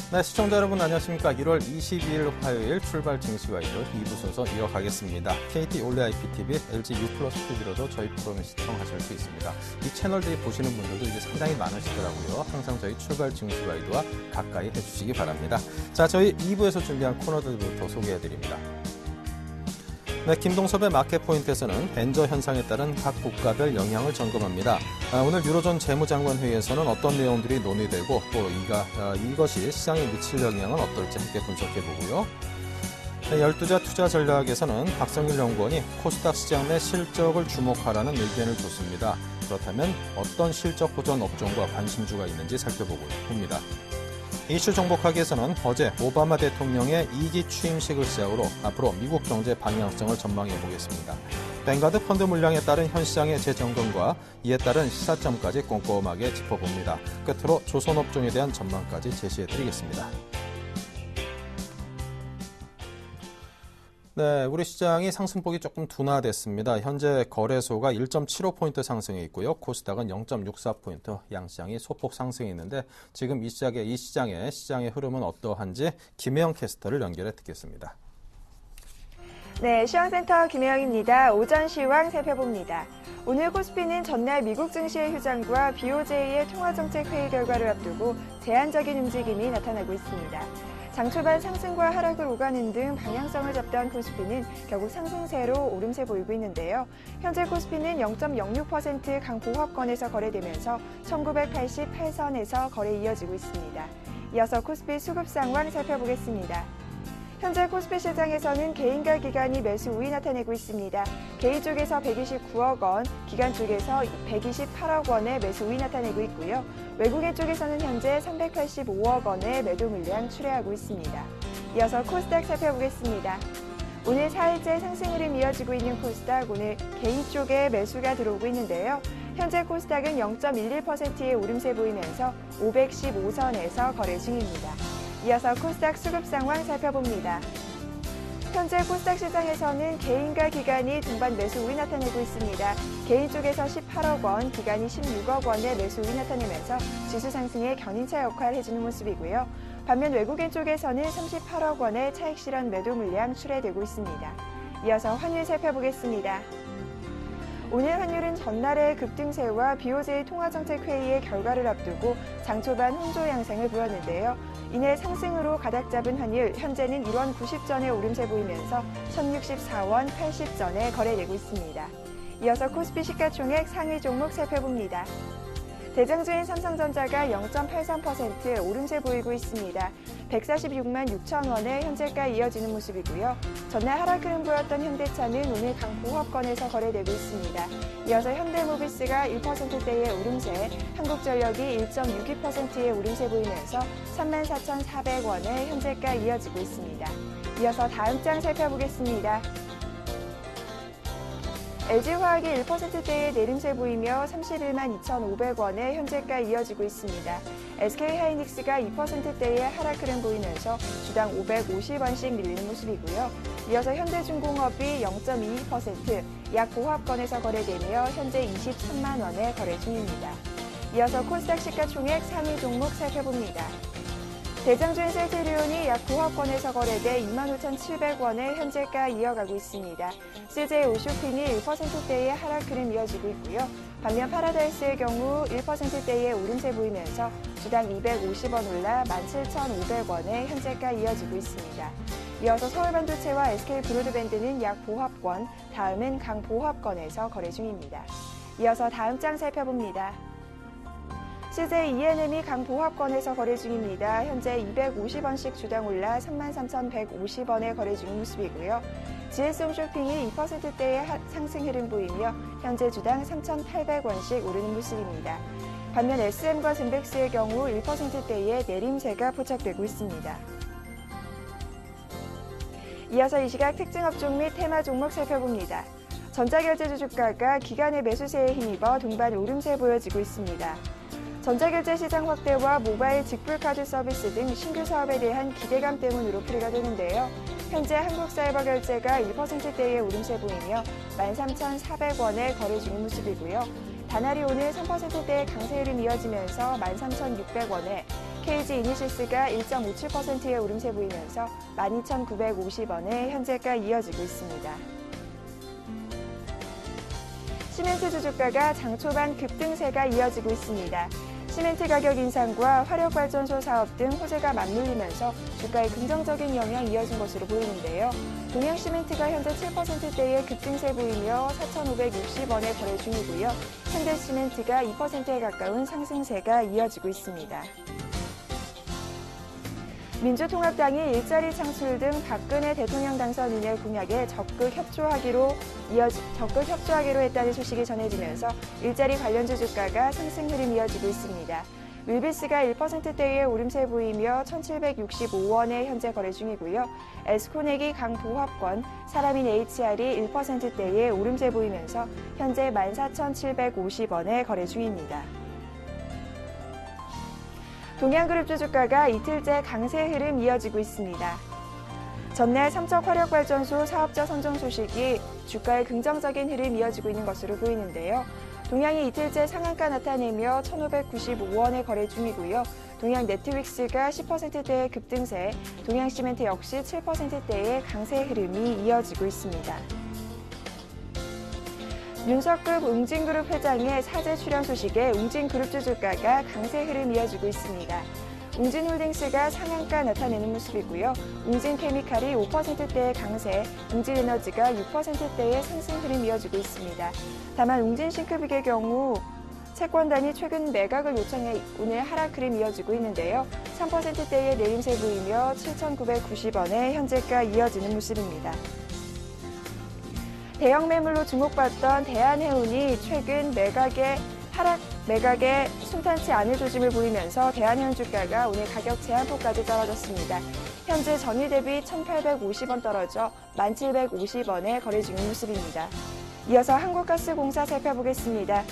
네, 시청자 여러분 안녕하십니까. 1월 22일 화요일 출발 증시와이드 2부 순서 이어가겠습니다. KT 올레 IPTV, LG U+ TV로도 저희 프로그램 시청하실 수 있습니다. 이 채널들이 보시는 분들도 이제 상당히 많으시더라고요. 항상 저희 출발 증시와이드와 가까이 해주시기 바랍니다. 자, 저희 2부에서 준비한 코너들부터 소개해드립니다. 네, 김동섭의 마켓포인트에서는 벤저 현상에 따른 각 국가별 영향을 점검합니다. 오늘 유로존 재무장관 회의에서는 어떤 내용들이 논의되고 또 이것이 시장에 미칠 영향은 어떨지 함께 분석해보고요. 네, 12자 투자 전략에서는 박성일 연구원이 코스닥 시장 내 실적을 주목하라는 의견을 줬습니다. 그렇다면 어떤 실적 호전 업종과 관심주가 있는지 살펴봅니다. 이슈 정복하기에서는 어제 오바마 대통령의 2기 취임식을 시작으로 앞으로 미국 경제 방향성을 전망해 보겠습니다. 뱅가드 펀드 물량에 따른 현 시장의 재점검과 이에 따른 시사점까지 꼼꼼하게 짚어봅니다. 끝으로 조선업종에 대한 전망까지 제시해 드리겠습니다. 네, 우리 시장이 상승폭이 조금 둔화됐습니다. 현재 거래소가 1.75포인트 상승해 있고요. 코스닥은 0.64포인트 양시장이 소폭 상승해 있는데 지금 이 시장의 흐름은 어떠한지 김혜영 캐스터를 연결해 듣겠습니다. 네, 시황센터 김혜영입니다. 오전 시황 살펴봅니다. 오늘 코스피는 전날 미국 증시의 휴장과 BOJ의 통화정책회의 결과를 앞두고 제한적인 움직임이 나타나고 있습니다. 장 초반 상승과 하락을 오가는 등 방향성을 잡던 코스피는 결국 상승세로 오름세 보이고 있는데요. 현재 코스피는 0.06% 강보합권에서 거래되면서 1988선에서 거래 이어지고 있습니다. 이어서 코스피 수급 상황 살펴보겠습니다. 현재 코스피 시장에서는 개인과 기관이 매수 우위 나타내고 있습니다. 개인 쪽에서 129억 원, 기관 쪽에서 128억 원의 매수 우위 나타내고 있고요. 외국인 쪽에서는 현재 385억 원의 매도 물량 출회하고 있습니다. 이어서 코스닥 살펴보겠습니다. 오늘 4일째 상승 흐름 이어지고 있는 코스닥, 오늘 개인 쪽에 매수가 들어오고 있는데요. 현재 코스닥은 0.11%의 오름세 보이면서 515선에서 거래 중입니다. 이어서 코스닥 수급 상황 살펴봅니다. 현재 코스닥 시장에서는 개인과 기관이 동반 매수 우위 나타내고 있습니다. 개인 쪽에서 18억 원, 기관이 16억 원의 매수 우위 나타내면서 지수 상승에 견인차 역할을 해주는 모습이고요. 반면 외국인 쪽에서는 38억 원의 차익 실현 매도 물량 출회되고 있습니다. 이어서 환율 살펴보겠습니다. 오늘 환율은 전날의 급등세와 BOJ 통화정책회의의 결과를 앞두고 장 초반 혼조 양상을 보였는데요. 이내 상승으로 가닥 잡은 환율, 현재는 1원 90전에 오름세 보이면서 1064원 80전에 거래되고 있습니다. 이어서 코스피 시가총액 상위 종목 살펴봅니다. 대장주인 삼성전자가 0.83% 오름세 보이고 있습니다. 146만 6천 원의 현재가 이어지는 모습이고요. 전날 하락 흐름 보였던 현대차는 오늘 강보합권에서 거래되고 있습니다. 이어서 현대모비스가 1%대의 오름세, 한국전력이 1.62%의 오름세 보이면서 34,400원의 현재가 이어지고 있습니다. 이어서 다음 장 살펴보겠습니다. LG화학이 1%대의 내림세 보이며 31만 2,500원의 현재가 이어지고 있습니다. SK하이닉스가 2%대의 하락 흐름 보이면서 주당 550원씩 밀리는 모습이고요. 이어서 현대중공업이 0.22% 약 보합권에서 거래되며 현재 23만 원에 거래 중입니다. 이어서 코스닥 시가총액 상위 종목 살펴봅니다. 대장주인 셀트리온이 약 보합권에서 거래돼 25,700원의 현재가 이어가고 있습니다. CJ 오쇼핀이 1%대의 하락 흐름 이어지고 있고요. 반면 파라다이스의 경우 1%대의 오름세 보이면서 주당 250원 올라 17,500원의 현재가 이어지고 있습니다. 이어서 서울반도체와 SK브로드밴드는 약 보합권, 다음은 강보합권에서 거래 중입니다. 이어서 다음 장 살펴봅니다. CJ ENM이 강보합권에서 거래 중입니다. 현재 250원씩 주당 올라 33,150원에 거래 중인 모습이고요. GS홈쇼핑이 2%대의 상승 흐름 보이며 현재 주당 3,800원씩 오르는 모습입니다. 반면 SM과 젠백스의 경우 1%대의 내림세가 포착되고 있습니다. 이어서 이 시각 특징 업종 및 테마 종목 살펴봅니다. 전자결제주 주가가 기관의 매수세에 힘입어 동반 오름세 보여지고 있습니다. 전자결제 시장 확대와 모바일 직불카드 서비스 등 신규 사업에 대한 기대감 때문으로 풀이가 되는데요. 현재 한국사이버결제가 1%대의 오름세 보이며 13,400원에 거래 중인 모습이고요. 다날이 오늘 3%대의 강세 흐름 이어지면서 13,600원에, KG 이니시스가 1.57%의 오름세 보이면서 12,950원에 현재가 이어지고 있습니다. 시멘트 주가가 장 초반 급등세가 이어지고 있습니다. 시멘트 가격 인상과 화력발전소 사업 등 호재가 맞물리면서 주가에 긍정적인 영향이 이어진 것으로 보이는데요. 동양시멘트가 현재 7%대의 급등세 보이며 4,560원에 거래 중이고요. 현대시멘트가 2%에 가까운 상승세가 이어지고 있습니다. 민주통합당이 일자리 창출 등 박근혜 대통령 당선인의 공약에 적극 협조하기로 했다는 소식이 전해지면서 일자리 관련주 주가가 상승 흐름이 이어지고 있습니다. 윌비스가 1%대의 오름세 보이며 1,765원에 현재 거래 중이고요. 에스코넥이 강보합권, 사람인 HR이 1%대의 오름세 보이면서 현재 14,750원에 거래 중입니다. 동양그룹주 주가가 이틀째 강세 흐름 이어지고 있습니다. 전날 삼척화력발전소 사업자 선정 소식이 주가에 긍정적인 흐름 이어지고 있는 것으로 보이는데요. 동양이 이틀째 상한가 나타내며 1,595원에 거래 중이고요. 동양네트윅스가 10%대의 급등세, 동양시멘트 역시 7%대의 강세 흐름이 이어지고 있습니다. 윤석급 웅진그룹 회장의 사제 출연 소식에 웅진그룹주 주가가 강세 흐름 이어지고 있습니다. 웅진홀딩스가 상한가 나타내는 모습이고요. 웅진케미칼이 5%대의 강세, 웅진에너지가 6%대의 상승 흐름 이어지고 있습니다. 다만 웅진싱크빅의 경우 채권단이 최근 매각을 요청해 오늘 하락 흐름 이어지고 있는데요. 3%대의 내림세 보이며 7,990원에 현재가 이어지는 모습입니다. 대형 매물로 주목받던 대한해운이 최근 매각에 순탄치 않은 조짐을 보이면서 대한해운 주가가 오늘 가격 제한폭까지 떨어졌습니다. 현재 전일 대비 1,850원 떨어져 1,750원에 거래 중인 모습입니다. 이어서 한국가스공사 살펴보겠습니다.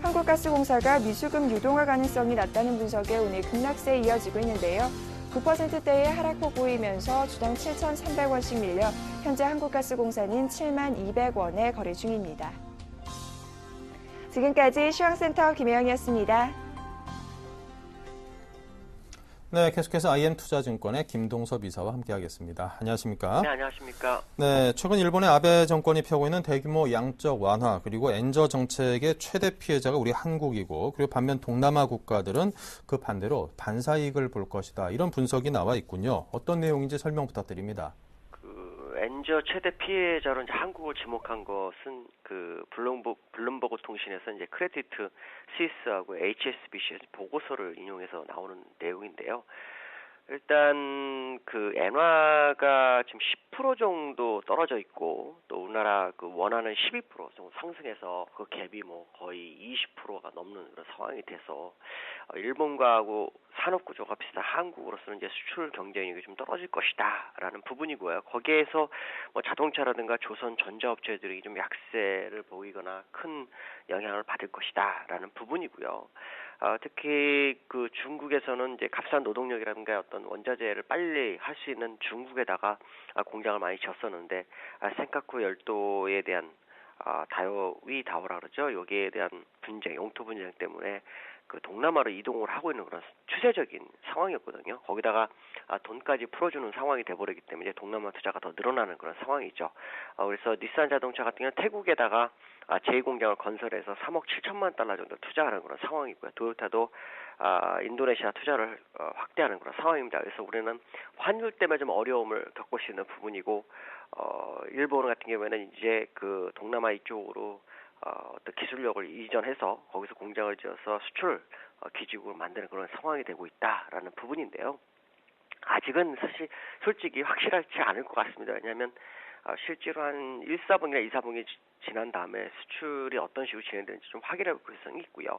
한국가스공사가 미수금 유동화 가능성이 낮다는 분석에 오늘 급락세에 이어지고 있는데요. 9%대의 하락폭 보이면서 주당 7,300원씩 밀려 현재 한국가스공사는 7,200원에 거래 중입니다. 지금까지 시황센터 김혜영이었습니다. 네, 계속해서 IM투자증권의 김동섭 이사와 함께하겠습니다. 안녕하십니까? 네, 안녕하십니까? 네, 최근 일본의 아베 정권이 펴고 있는 대규모 양적 완화 그리고 엔저 정책의 최대 피해자가 우리 한국이고, 그리고 반면 동남아 국가들은 그 반대로 반사이익을 볼 것이다, 이런 분석이 나와 있군요. 어떤 내용인지 설명 부탁드립니다. 엔저 최대 피해자로 이제 한국을 지목한 것은 블룸버그 통신에서 이제 크레디트 스위스하고 HSBC의 보고서를 인용해서 나오는 내용인데요. 일단 엔화가 지금 10% 정도 떨어져 있고, 또 우리나라 원화는 12% 정도 상승해서 그 갭이 거의 20%가 넘는 그런 상황이 돼서 일본과하고 산업 구조가 비슷한 한국으로서는 이제 수출 경쟁력이 좀 떨어질 것이다라는 부분이고요. 거기에서 자동차라든가 조선 전자업체들이 좀 약세를 보이거나 큰 영향을 받을 것이다라는 부분이고요. 특히 중국에서는 이제 값싼 노동력이라든가 어떤 원자재를 빨리 할 수 있는 중국에다가 공장을 많이 지었었는데, 센카쿠 열도에 대한 다오라 그러죠. 여기에 대한 분쟁, 영토 분쟁 때문에 동남아로 이동을 하고 있는 그런 추세적인 상황이었거든요. 거기다가 돈까지 풀어주는 상황이 돼버리기 때문에 동남아 투자가 더 늘어나는 그런 상황이죠. 그래서 닛산 자동차 같은 경우는 태국에다가 제2공장을 건설해서 3억 7천만 달러 정도 투자하는 그런 상황이고요. 토요타도 인도네시아 투자를 확대하는 그런 상황입니다. 그래서 우리는 환율 때문에 좀 어려움을 겪을 수 있는 부분이고, 일본 같은 경우에는 이제 동남아 이쪽으로 어떤 기술력을 이전해서 거기서 공장을 지어서 수출 기지국을 만드는 그런 상황이 되고 있다라는 부분인데요. 아직은 솔직히 확실하지 않을 것 같습니다. 왜냐하면 실제로 한 1사분기나 2사분기 지난 다음에 수출이 어떤 식으로 진행되는지 좀 확인할 필요성이 있고요.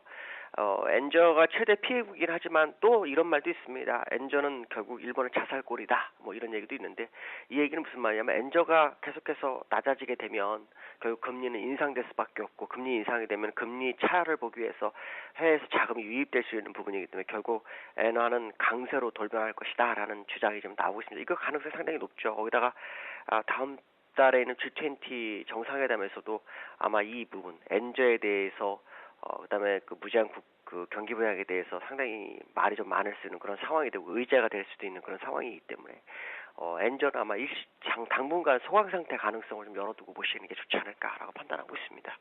엔저가 최대 피해국이긴 하지만 또 이런 말도 있습니다. 엔저는 결국 일본의 자살골이다, 이런 얘기도 있는데, 이 얘기는 무슨 말이냐면 엔저가 계속해서 낮아지게 되면 결국 금리는 인상될 수밖에 없고, 금리 인상이 되면 금리 차를 보기 위해서 해외에서 자금이 유입될 수 있는 부분이기 때문에 결국 엔화는 강세로 돌변할 것이다라는 주장이 좀 나오고 있습니다. 이거 가능성이 상당히 높죠. 거기다가 다음 달에 있는 G20 정상회담에서도 아마 이 부분 엔저에 대해서 그다음에 그 무제한 그 경기 부양에 대해서 상당히 말이 좀 많을 수 있는 그런 상황이 되고 의제가 될 수도 있는 그런 상황이기 때문에 엔저는 아마 당분간 소강 상태 가능성을 좀 열어두고 보시는 게 좋지 않을까라고 판단하고 있습니다.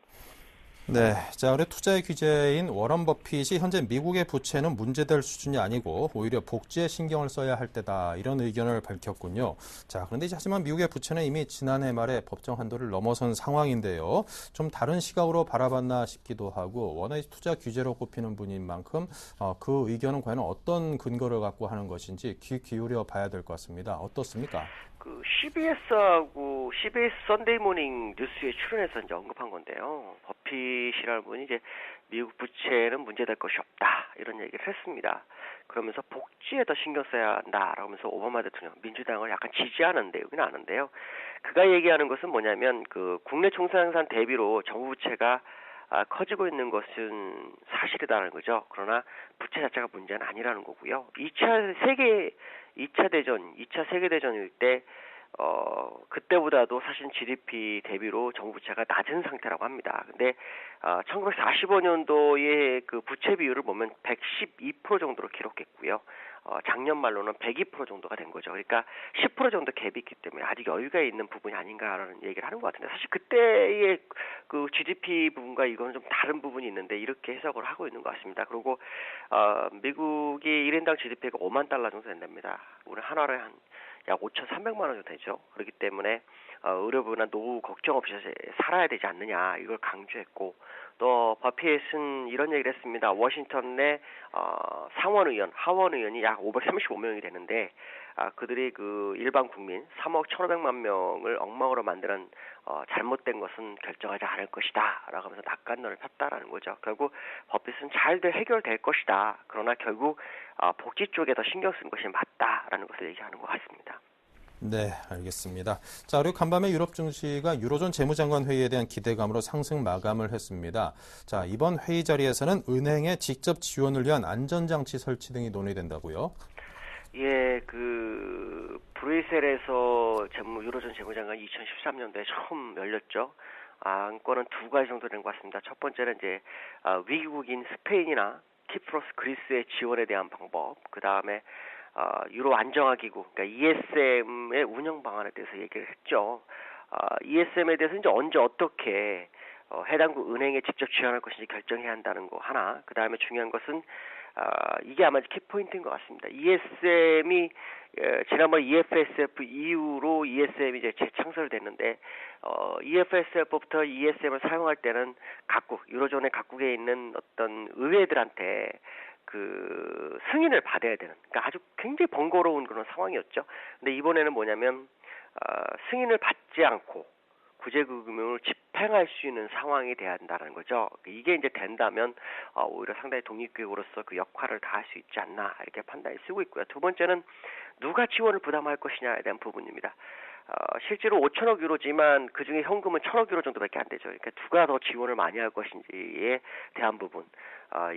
네, 자, 그리고 투자의 규제인 워런 버핏이 현재 미국의 부채는 문제될 수준이 아니고 오히려 복지에 신경을 써야 할 때다 이런 의견을 밝혔군요. 자, 그런데 하지만 미국의 부채는 이미 지난해 말에 법정 한도를 넘어선 상황인데요. 좀 다른 시각으로 바라봤나 싶기도 하고 워낙 투자 규제로 꼽히는 분인 만큼 그 의견은 과연 어떤 근거를 갖고 하는 것인지 귀 기울여 봐야 될 것 같습니다. 어떻습니까? 그 CBS하고 CBS 선데이 모닝 뉴스에 출연해서 이제 언급한 건데요. 버핏이라는 분이 이제 미국 부채는 문제될 것이 없다 이런 얘기를 했습니다. 그러면서 복지에 더 신경 써야 한다라고 하면서 오바마 대통령 민주당을 약간 지지하는 내용이 나는데요. 그가 얘기하는 것은 뭐냐면 그 국내 총생산 대비로 정부 부채가 커지고 있는 것은 사실이라는 거죠. 그러나 부채 자체가 문제는 아니라는 거고요. 2차 세계대전일 때 그때보다도 사실 GDP 대비로 정부 부채가 낮은 상태라고 합니다. 근데 1945년도에 그 부채 비율을 보면 112% 정도로 기록했고요. 작년 말로는 102% 정도가 된 거죠. 그러니까 10% 정도 갭이 있기 때문에 아직 여유가 있는 부분이 아닌가라는 얘기를 하는 것 같은데 사실 그때의 그 GDP 부분과 이거는 좀 다른 부분이 있는데 이렇게 해석을 하고 있는 것 같습니다. 그리고 미국이 1인당 GDP가 5만 달러 정도 된답니다. 우리 하나에 약 5,300만 원 정도 되죠. 그렇기 때문에 의료부나 노후 걱정 없이 살아야 되지 않느냐 이걸 강조했고 또 버핏은 이런 얘기를 했습니다. 워싱턴 내 하원 의원이 약 535명이 되는데 그들이 그 일반 국민 3억 1,500만 명을 엉망으로 만드는 잘못된 것은 결정하지 않을 것이다 라고 하면서 낙관론을 폈다라는 거죠. 결국 버핏은 잘 해결될 것이다. 그러나 결국 복지 쪽에 더 신경 쓰는 것이 맞다라는 것을 얘기하는 것 같습니다. 네, 알겠습니다. 자, 그리고 간밤에 유럽 증시가 유로존 재무장관 회의에 대한 기대감으로 상승 마감을 했습니다. 자, 이번 회의 자리에서는 은행의 직접 지원을 위한 안전장치 설치 등이 논의된다고요? 예, 그 브뤼셀에서 유로존 재무장관이 2013년도에 처음 열렸죠. 안건은 두 가지 정도 된 것 같습니다. 첫 번째는 이제 위기국인 스페인이나 키프로스, 그리스의 지원에 대한 방법, 그 다음에 유로 안정화기구, 그러니까 ESM의 운영 방안에 대해서 얘기를 했죠. ESM에 대해서 이제 언제 어떻게 해당국 은행에 직접 지원할 것인지 결정해야 한다는 거 하나. 그 다음에 중요한 것은 이게 아마 키포인트인 것 같습니다. ESM이 지난번 EFSF 이후로 ESM이 이제 재창설됐는데 EFSF부터 ESM을 사용할 때는 유로존의 각국에 있는 어떤 의회들한테 그 승인을 받아야 되는, 그러니까 아주 굉장히 번거로운 그런 상황이었죠. 근데 이번에는 뭐냐면 승인을 받지 않고 구제금융을 집행할 수 있는 상황이 돼야 한다는 거죠. 이게 이제 된다면 오히려 상당히 독립기구로서 그 역할을 다할 수 있지 않나 이렇게 판단이 쓰고 있고요. 두 번째는 누가 지원을 부담할 것이냐에 대한 부분입니다. 실제로 5천억 유로지만 그중에 현금은 1,000억 유로 정도밖에 안 되죠. 그러니까 누가 더 지원을 많이 할 것인지에 대한 부분,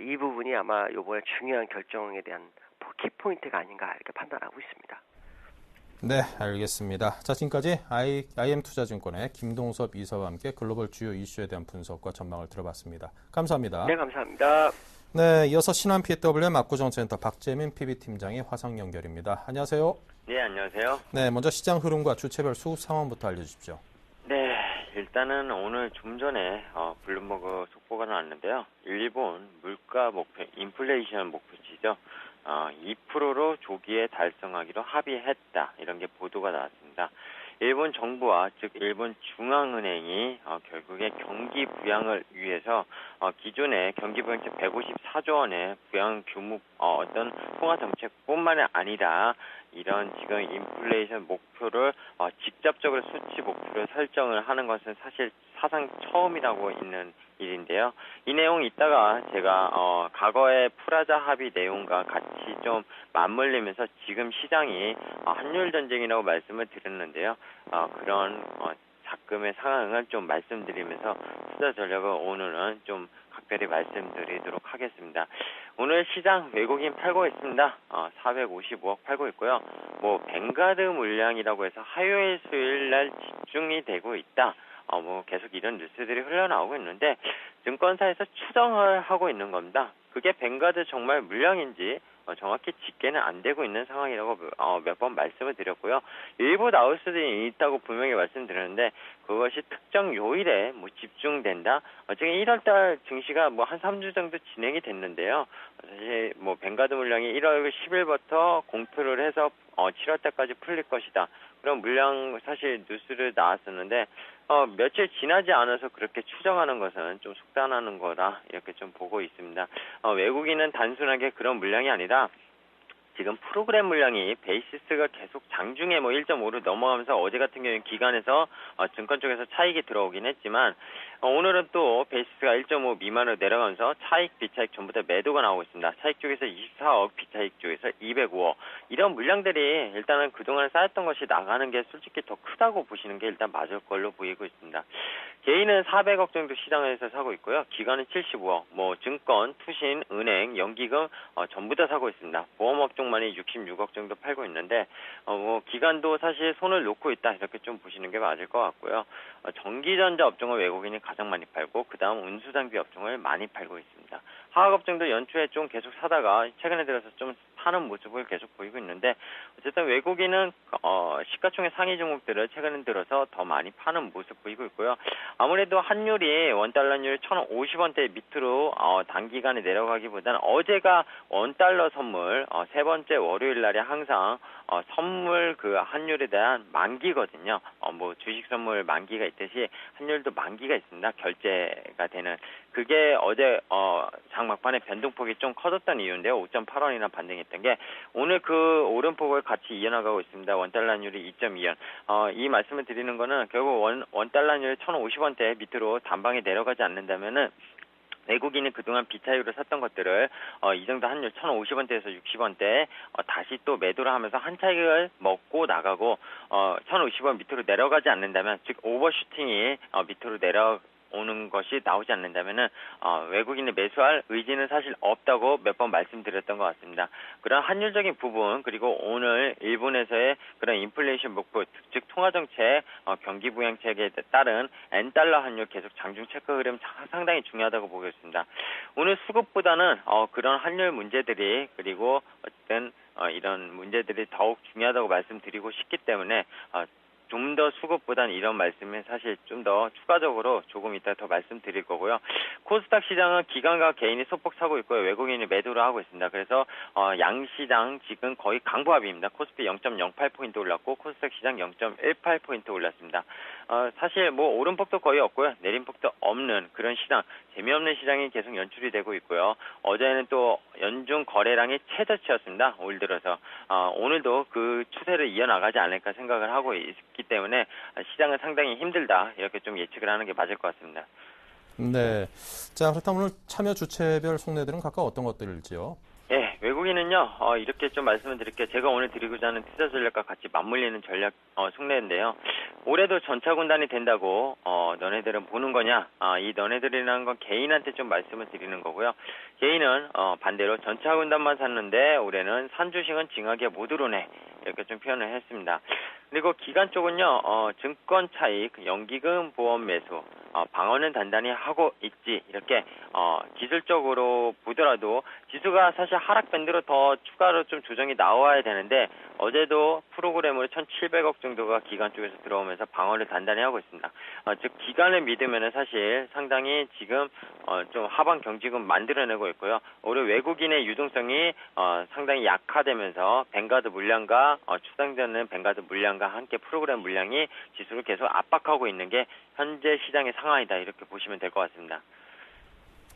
이 부분이 아마 이번에 중요한 결정에 대한 키포인트가 아닌가 이렇게 판단하고 있습니다. 네, 알겠습니다. 자, 지금까지 IM투자증권의 김동섭 이사와 함께 글로벌 주요 이슈에 대한 분석과 전망을 들어봤습니다. 감사합니다. 네, 감사합니다. 네, 이어서 신한 PWM 압구정센터 박재민 PB팀장의 화상 연결입니다. 안녕하세요. 네, 안녕하세요. 네, 먼저 시장 흐름과 주체별 수급 상황부터 알려주십시오. 네, 일단은 오늘 좀 전에 블룸버그 속보가 나왔는데요. 일본 물가 목표, 인플레이션 목표치죠. 2%로 조기에 달성하기로 합의했다. 이런 게 보도가 나왔습니다. 일본 정부와 즉 일본 중앙은행이 결국에 경기 부양을 위해서 기존의 경기 부양책 154조 원의 부양 규모 어떤 통화 정책뿐만이 아니라 이런 지금 인플레이션 목표를 직접적으로 수치 목표를 설정을 하는 것은 사실 사상 처음이라고 있는 일인데요. 이 내용 이따가 제가 과거의 프라자 합의 내용과 같이 좀 맞물리면서 지금 시장이 한일 전쟁이라고 말씀을 드렸는데요. 그런 잡금의 상황을 좀 말씀드리면서 투자 전략을 오늘은 좀 각별히 말씀드리도록 하겠습니다. 오늘 시장 외국인 팔고 있습니다. 455억 팔고 있고요. 뭐 뱅가드 물량이라고 해서 화요일 수요일 날 집중이 되고 있다. 뭐 계속 이런 뉴스들이 흘러나오고 있는데 증권사에서 추정을 하고 있는 겁니다. 그게 뱅가드 정말 물량인지 정확히 집계는 안 되고 있는 상황이라고 몇 번 말씀을 드렸고요. 일부 나올 수도 있다고 분명히 말씀드렸는데 그것이 특정 요일에 뭐 집중된다. 지금 1월달 증시가 뭐 한 3주 정도 진행이 됐는데요. 사실 뭐 뱅가드 물량이 1월 10일부터 공표를 해서 7월달까지 풀릴 것이다. 그런 물량 사실 뉴스를 나왔었는데 며칠 지나지 않아서 그렇게 추정하는 것은 좀 속단하는 거다 이렇게 좀 보고 있습니다. 외국인은 단순하게 그런 물량이 아니라 지금 프로그램 물량이 베이시스가 계속 장중에 뭐 1.5를 넘어가면서 어제 같은 경우는 기관에서 증권 쪽에서 차익이 들어오긴 했지만 오늘은 또 베이시스가 1.5 미만으로 내려가면서 차익, 비차익 전부 다 매도가 나오고 있습니다. 차익 쪽에서 24억, 비차익 쪽에서 205억. 이런 물량들이 일단은 그동안 쌓였던 것이 나가는 게 솔직히 더 크다고 보시는 게 일단 맞을 걸로 보이고 있습니다. 개인은 400억 정도 시장에서 사고 있고요. 기관은 75억, 뭐 증권, 투신, 은행, 연기금 전부 다 사고 있습니다. 보험업종만이 66억 정도 팔고 있는데 뭐 기관도 사실 손을 놓고 있다 이렇게 좀 보시는 게 맞을 것 같고요. 전기전자 업종을 외국인이 가장 많이 팔고 그 다음 운수장비 업종을 많이 팔고 있습니다. 화학업종도 연초에 좀 계속 사다가 최근에 들어서 좀 파는 모습을 계속 보이고 있는데 어쨌든 외국인은 시가총액 상위 종목들을 최근에 들어서 더 많이 파는 모습 보이고 있고요. 아무래도 환율이 원달러율 1,050원대 밑으로 단기간에 내려가기보다는 어제가 원달러 선물 세 번째 월요일 날에 항상 선물 그 환율에 대한 만기거든요. 뭐 주식 선물 만기가 있듯이 환율도 만기가 있습니다. 결제가 되는 그게 어제 장 막판에 변동폭이 좀 커졌던 이유인데요. 5.8원이나 반등했던 게 오늘 그 오름폭을 같이 이어나가고 있습니다. 원달러율이 2.2원. 이 말씀을 드리는 거는 결국 원달러율 1,050원대 밑으로 단방에 내려가지 않는다면은 외국인이 그동안 비차익으로 샀던 것들을 이 정도 환율 1,050원대에서 60원대 다시 또 매도를 하면서 한 차익을 먹고 나가고 1,050원 밑으로 내려가지 않는다면 즉 오버슈팅이 밑으로 내려오는 것이 나오지 않는다면은 외국인이 매수할 의지는 사실 없다고 몇 번 말씀드렸던 것 같습니다. 그런 환율적인 부분 그리고 오늘 일본에서의 그런 인플레이션 목표 즉 통화정책 경기 부양책에 따른 엔달러 환율 계속 장중 체크 흐름 상당히 중요하다고 보고 있습니다. 오늘 수급보다는 그런 환율 문제들이 그리고 어쨌든 이런 문제들이 더욱 중요하다고 말씀드리고 싶기 때문에 좀 더 수급보다는 이런 말씀은 사실 좀 더 추가적으로 조금 이따 더 말씀드릴 거고요. 코스닥 시장은 기관과 개인이 소폭 사고 있고요. 외국인이 매도를 하고 있습니다. 그래서 양시장 지금 거의 강보합입니다. 코스피 0.08포인트 올랐고 코스닥 시장 0.18포인트 올랐습니다. 사실 뭐 오름폭도 거의 없고요. 내림폭도 없는 그런 시장, 재미없는 시장이 계속 연출이 되고 있고요. 어제는 또 연중 거래량이 최저치였습니다. 올 들어서 오늘도 그 추세를 이어나가지 않을까 생각을 하고 있기 때문에 시장은 상당히 힘들다 이렇게 좀 예측을 하는 게 맞을 것 같습니다. 네. 자, 그렇다면 오늘 참여 주체별 속내들은 각각 어떤 것들일지요? 네, 외국인은요, 이렇게 좀 말씀을 드릴게요. 제가 오늘 드리고자 하는 투자 전략과 같이 맞물리는 전략, 속내인데요. 올해도 전차군단이 된다고, 너네들은 보는 거냐? 이 너네들이라는 건 개인한테 좀 말씀을 드리는 거고요. 개인은, 반대로 전차군단만 샀는데, 올해는 산주식은 징하게 못 오르네. 이렇게 좀 표현을 했습니다. 그리고 기관 쪽은요, 증권 차익, 연기금 보험 매수, 방어는 단단히 하고 있지. 이렇게, 기술적으로 보더라도 지수가 사실 하락 밴드로 더 추가로 좀 조정이 나와야 되는데 어제도 프로그램으로 1,700억 정도가 기관 쪽에서 들어오면서 방어를 단단히 하고 있습니다. 즉 기관을 믿으면은 사실 상당히 지금 좀 하방 경직은 만들어내고 있고요. 올해 외국인의 유동성이 상당히 약화되면서 뱅가드 물량과 추상되는 뱅가드 물량과 함께 프로그램 물량이 지수를 계속 압박하고 있는 게 현재 시장의 상황이다 이렇게 보시면 될 것 같습니다.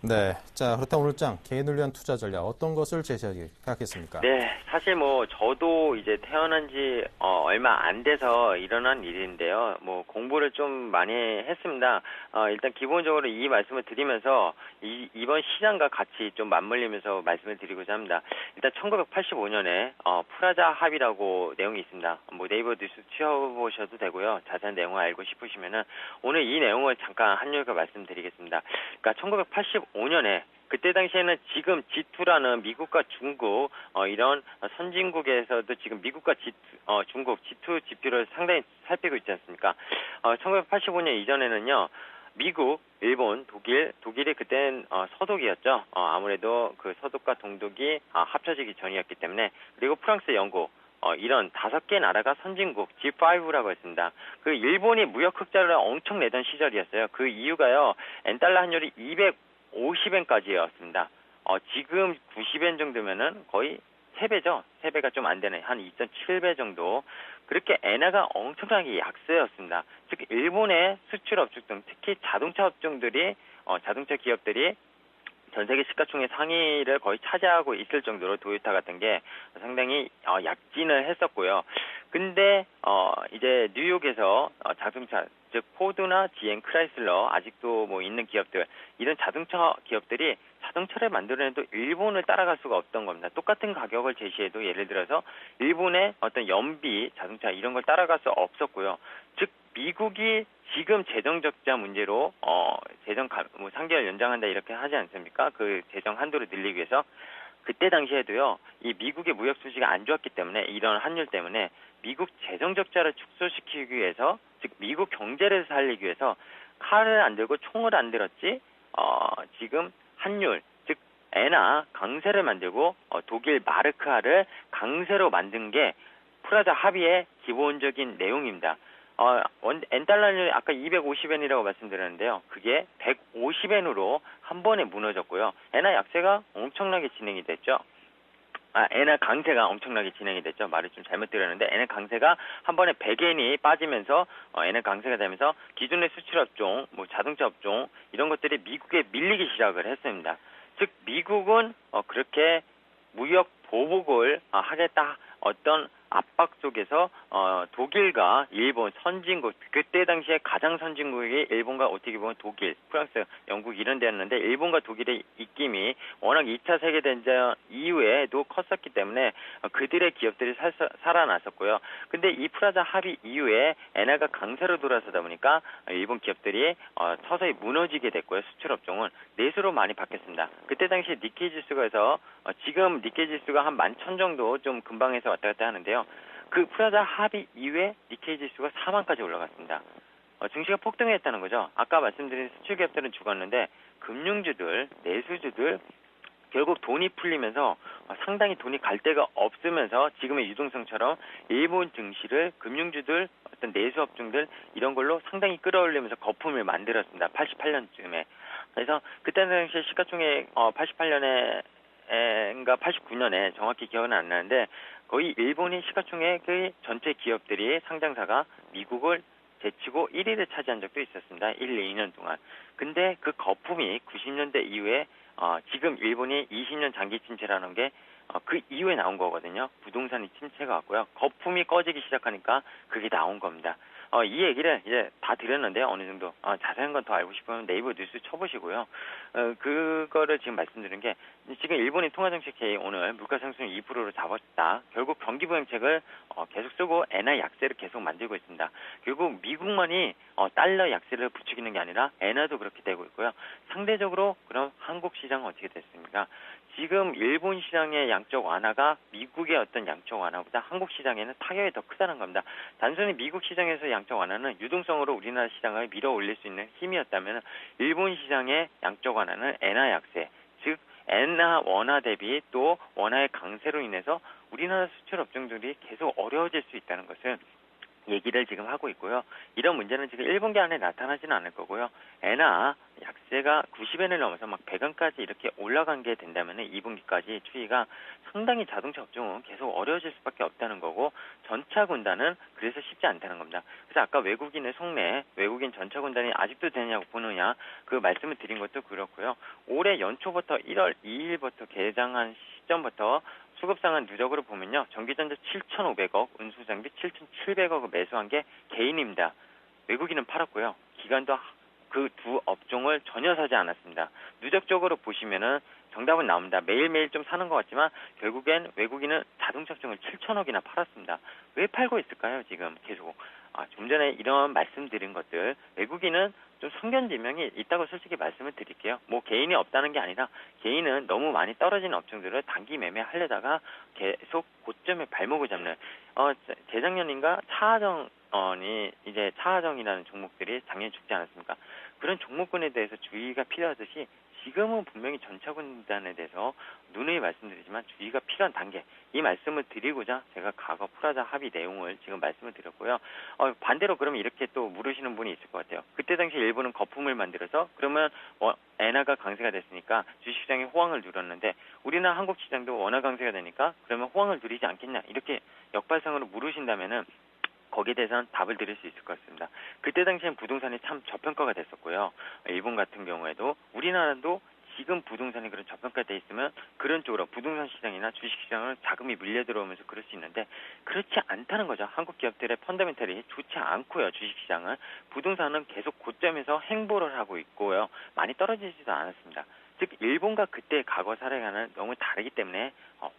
네. 자, 그렇다면 오늘 장 개인을 위한 투자 전략 어떤 것을 제시하겠습니까? 네, 사실 뭐 저도 이제 태어난 지 얼마 안 돼서 일어난 일인데요. 뭐 공부를 좀 많이 했습니다. 일단 기본적으로 이 말씀을 드리면서 이번 시장과 같이 좀 맞물리면서 말씀을 드리고자 합니다. 일단 1985년에 프라자 합의라고 내용이 있습니다. 뭐 네이버 뉴스 치어보셔도 되고요. 자세한 내용을 알고 싶으시면은 오늘 이 내용을 잠깐 한줄과 말씀드리겠습니다. 그러니까 1985년에 그때 당시에는 지금 G2라는 미국과 중국 이런 선진국에서도 지금 미국과 중국 G2 지표를 상당히 살피고 있지 않습니까? 1985년 이전에는요. 미국, 일본, 독일이 그때는 서독이었죠. 아무래도 그 서독과 동독이 합쳐지기 전이었기 때문에 그리고 프랑스, 영국 이런 5개 나라가 선진국 G5라고 했습니다. 그 일본이 무역 흑자를 엄청 내던 시절이었어요. 그 이유가요. 엔달러 환율이 250엔까지였습니다. 지금 90엔 정도면은 거의 3배죠. 3배가 좀 안 되는 한 2.7배 정도. 그렇게 엔화가 엄청나게 약세였습니다. 즉 일본의 수출 업종 등 특히 자동차 업종들이 자동차 기업들이 전 세계 시가총액 상위를 거의 차지하고 있을 정도로 도요타 같은 게 상당히 약진을 했었고요. 근데 이제 뉴욕에서 자동차 즉 포드나 GM, 크라이슬러 아직도 뭐 있는 기업들 이런 자동차 기업들이 자동차를 만들어내도 일본을 따라갈 수가 없던 겁니다. 똑같은 가격을 제시해도 예를 들어서 일본의 어떤 연비 자동차 이런 걸 따라갈 수 없었고요. 즉 미국이 지금 재정 적자 문제로 재정 뭐 3개월 연장한다 이렇게 하지 않습니까? 그 재정 한도를 늘리기 위해서 그때 당시에도요. 이 미국의 무역 수지가 안 좋았기 때문에 이런 환율 때문에 미국 재정 적자를 축소시키기 위해서 즉 미국 경제를 살리기 위해서 칼을 안 들고 총을 안 들었지 지금 환율 즉 엔화 강세를 만들고 독일 마르크화를 강세로 만든 게 프라자 합의의 기본적인 내용입니다. 엔달러는 아까 250엔이라고 말씀드렸는데요. 그게 150엔으로 한 번에 무너졌고요. 엔화 약세가 엄청나게 진행이 됐죠. 엔화 강세가 엄청나게 진행이 됐죠. 말을 좀 잘못 드렸는데 엔화 강세가 한 번에 100엔이 빠지면서 엔화 강세가 되면서 기존의 수출 업종, 뭐 자동차 업종 이런 것들이 미국에 밀리기 시작을 했습니다. 즉 미국은 그렇게 무역 보복을 하겠다 어떤 압박 속에서 독일과 일본 선진국 그때 당시에 가장 선진국이 일본과 어떻게 보면 독일, 프랑스, 영국 이런 데였는데 일본과 독일의 입김이 워낙 2차 세계대전 이후에도 컸었기 때문에 그들의 기업들이 살아났었고요. 근데 이 프라자 합의 이후에 엔화가 강세로 돌아서다 보니까 일본 기업들이 서서히 무너지게 됐고요. 수출 업종은 내수로 많이 바뀌었습니다. 그때 당시 니케이 지수가에서 지금 니케이 지수가 한 11,000 정도 좀 근방에서 왔다 갔다 하는데요. 그 프라자 합의 이후에 니케이 지수가 4만까지 올라갔습니다. 증시가 폭등했다는 거죠. 아까 말씀드린 수출 기업들은 죽었는데 금융주들, 내수주들 결국 돈이 풀리면서 상당히 돈이 갈 데가 없으면서 지금의 유동성처럼 일본 증시를 금융주들, 어떤 내수 업종들 이런 걸로 상당히 끌어올리면서 거품을 만들었습니다. 88년쯤에. 그래서 그때 당시에 시가총액 88년에인가 89년에 정확히 기억은 안 나는데 거의 일본이 시가총액의 전체 기업들이 상장사가 미국을 제치고 1위를 차지한 적도 있었습니다. 1, 2년 동안. 근데 그 거품이 90년대 이후에 지금 일본이 20년 장기 침체라는 게 그 이후에 나온 거거든요. 부동산이 침체가 왔고요. 거품이 꺼지기 시작하니까 그게 나온 겁니다. 이 얘기를 이제 다 드렸는데요. 어느 정도. 자세한 건 더 알고 싶으면 네이버 뉴스 쳐보시고요. 그거를 지금 말씀드린 게 지금 일본의 통화정책회의 오늘 물가상승 2%로 잡았다. 결국 경기부양책을 계속 쓰고 엔화 약세를 계속 만들고 있습니다. 결국 미국만이 달러 약세를 부추기는 게 아니라 엔화도 그렇게 되고 있고요. 상대적으로 그럼 한국 시장은 어떻게 됐습니까? 지금 일본 시장의 양적 완화가 미국의 어떤 양적 완화보다 한국 시장에는 타격이 더 크다는 겁니다. 단순히 미국 시장에서 양적 완화는 유동성으로 우리나라 시장을 밀어 올릴 수 있는 힘이었다면 일본 시장의 양적 완화는 엔화 약세, 즉 엔화 원화 대비 또 원화의 강세로 인해서 우리나라 수출 업종들이 계속 어려워질 수 있다는 것을 얘기를 지금 하고 있고요. 이런 문제는 지금 1분기 안에 나타나지는 않을 거고요. 엔화 약세가 90엔을 넘어서 막 100원까지 이렇게 올라간 게 된다면 2분기까지 추이가 상당히 자동차 업종은 계속 어려워질 수밖에 없다는 거고, 전차 군단은 그래서 쉽지 않다는 겁니다. 그래서 아까 외국인의 속내, 외국인 전차 군단이 아직도 되냐고 보느냐 그 말씀을 드린 것도 그렇고요. 올해 연초부터 1월 2일부터 개장한 시점부터 수급상은 누적으로 보면요. 전기전자 7,500억, 운수장비 7,700억을 매수한 게 개인입니다. 외국인은 팔았고요. 기관도 그 두 업종을 전혀 사지 않았습니다. 누적적으로 보시면은 정답은 나옵니다. 매일매일 좀 사는 것 같지만 결국엔 외국인은 자동차 업종을 7천억이나 팔았습니다. 왜 팔고 있을까요? 지금 계속. 좀 전에 이런 말씀드린 것들, 외국인은 좀 성견지명이 있다고 솔직히 말씀을 드릴게요. 뭐 개인이 없다는 게 아니라 개인은 너무 많이 떨어진 업종들을 단기 매매하려다가 계속 고점에 발목을 잡는, 재작년인가 차하정이 이제 차하정이라는 종목들이 작년에 죽지 않았습니까? 그런 종목군에 대해서 주의가 필요하듯이 지금은 분명히 전차군단에 대해서 누누이 말씀드리지만 주의가 필요한 단계, 이 말씀을 드리고자 제가 과거 프라자 합의 내용을 지금 말씀을 드렸고요. 반대로 그러면 이렇게 또 물으시는 분이 있을 것 같아요. 그때 당시 일본은 거품을 만들어서 그러면 엔화가 강세가 됐으니까 주식시장이 호황을 누렸는데 우리나라 한국 시장도 원화 강세가 되니까 그러면 호황을 누리지 않겠냐, 이렇게 역발상으로 물으신다면은 거기에 대해서는 답을 드릴 수 있을 것 같습니다. 그때 당시엔 부동산이 참 저평가가 됐었고요. 일본 같은 경우에도 우리나라도 지금 부동산이 그런 저평가돼 있으면 그런 쪽으로 부동산 시장이나 주식 시장을 자금이 밀려 들어오면서 그럴 수 있는데 그렇지 않다는 거죠. 한국 기업들의 펀더멘털이 좋지 않고요. 주식 시장은 부동산은 계속 고점에서 행보를 하고 있고요. 많이 떨어지지도 않았습니다. 즉 일본과 그때 과거 사례와는 너무 다르기 때문에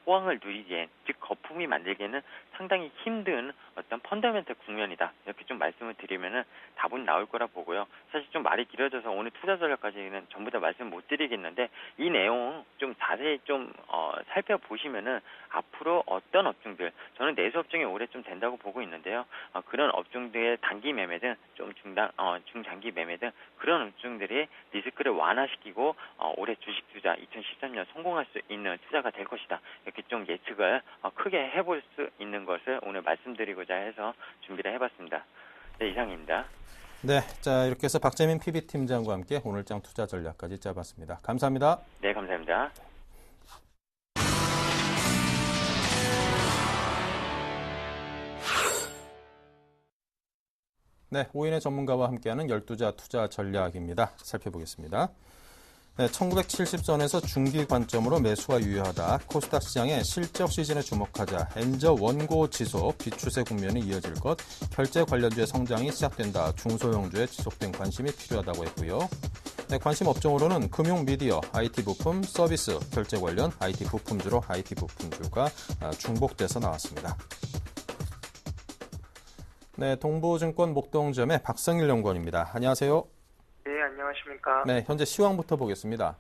호황을 누리기엔, 즉 거품이 만들기에는 상당히 힘든 어떤 펀더멘털 국면이다, 이렇게 좀 말씀을 드리면은 답은 나올 거라 보고요. 사실 좀 말이 길어져서 오늘 투자 전략까지는 전부 다 말씀 못 드리겠는데 이 내용 좀 자세히 좀 살펴보시면은 앞으로 어떤 업종들, 저는 내수 업종이 올해 좀 된다고 보고 있는데요. 그런 업종들의 단기 매매든 좀 중장기 매매든 그런 업종들이 리스크를 완화시키고 올해 주식 투자 2013년 성공할 수 있는 투자가 될 것이다, 이렇게 좀 예측을 크게 해볼 수 있는 것을 오늘 말씀드리고자 해서 준비를 해봤습니다. 네, 이상입니다. 네, 자 이렇게 해서 박재민 PB팀장과 함께 오늘장 투자 전략까지 짜봤습니다. 감사합니다. 네, 감사합니다. 네, 오인의 전문가와 함께하는 12자 투자 전략입니다. 살펴보겠습니다. 네, 1970선에서 중기 관점으로 매수가 유효하다. 코스닥 시장의 실적 시즌에 주목하자. 엔저 원고 지속, 비추세 국면이 이어질 것. 결제 관련주의 성장이 시작된다. 중소형주에 지속된 관심이 필요하다고 했고요. 네, 관심 업종으로는 금융 미디어, IT 부품, 서비스, 결제 관련 IT 부품주로 IT 부품주가 중복돼서 나왔습니다. 네, 동부증권 목동점의 박성일 연구원입니다. 안녕하세요. 네, 안녕하십니까. 네, 현재 시황부터 보겠습니다.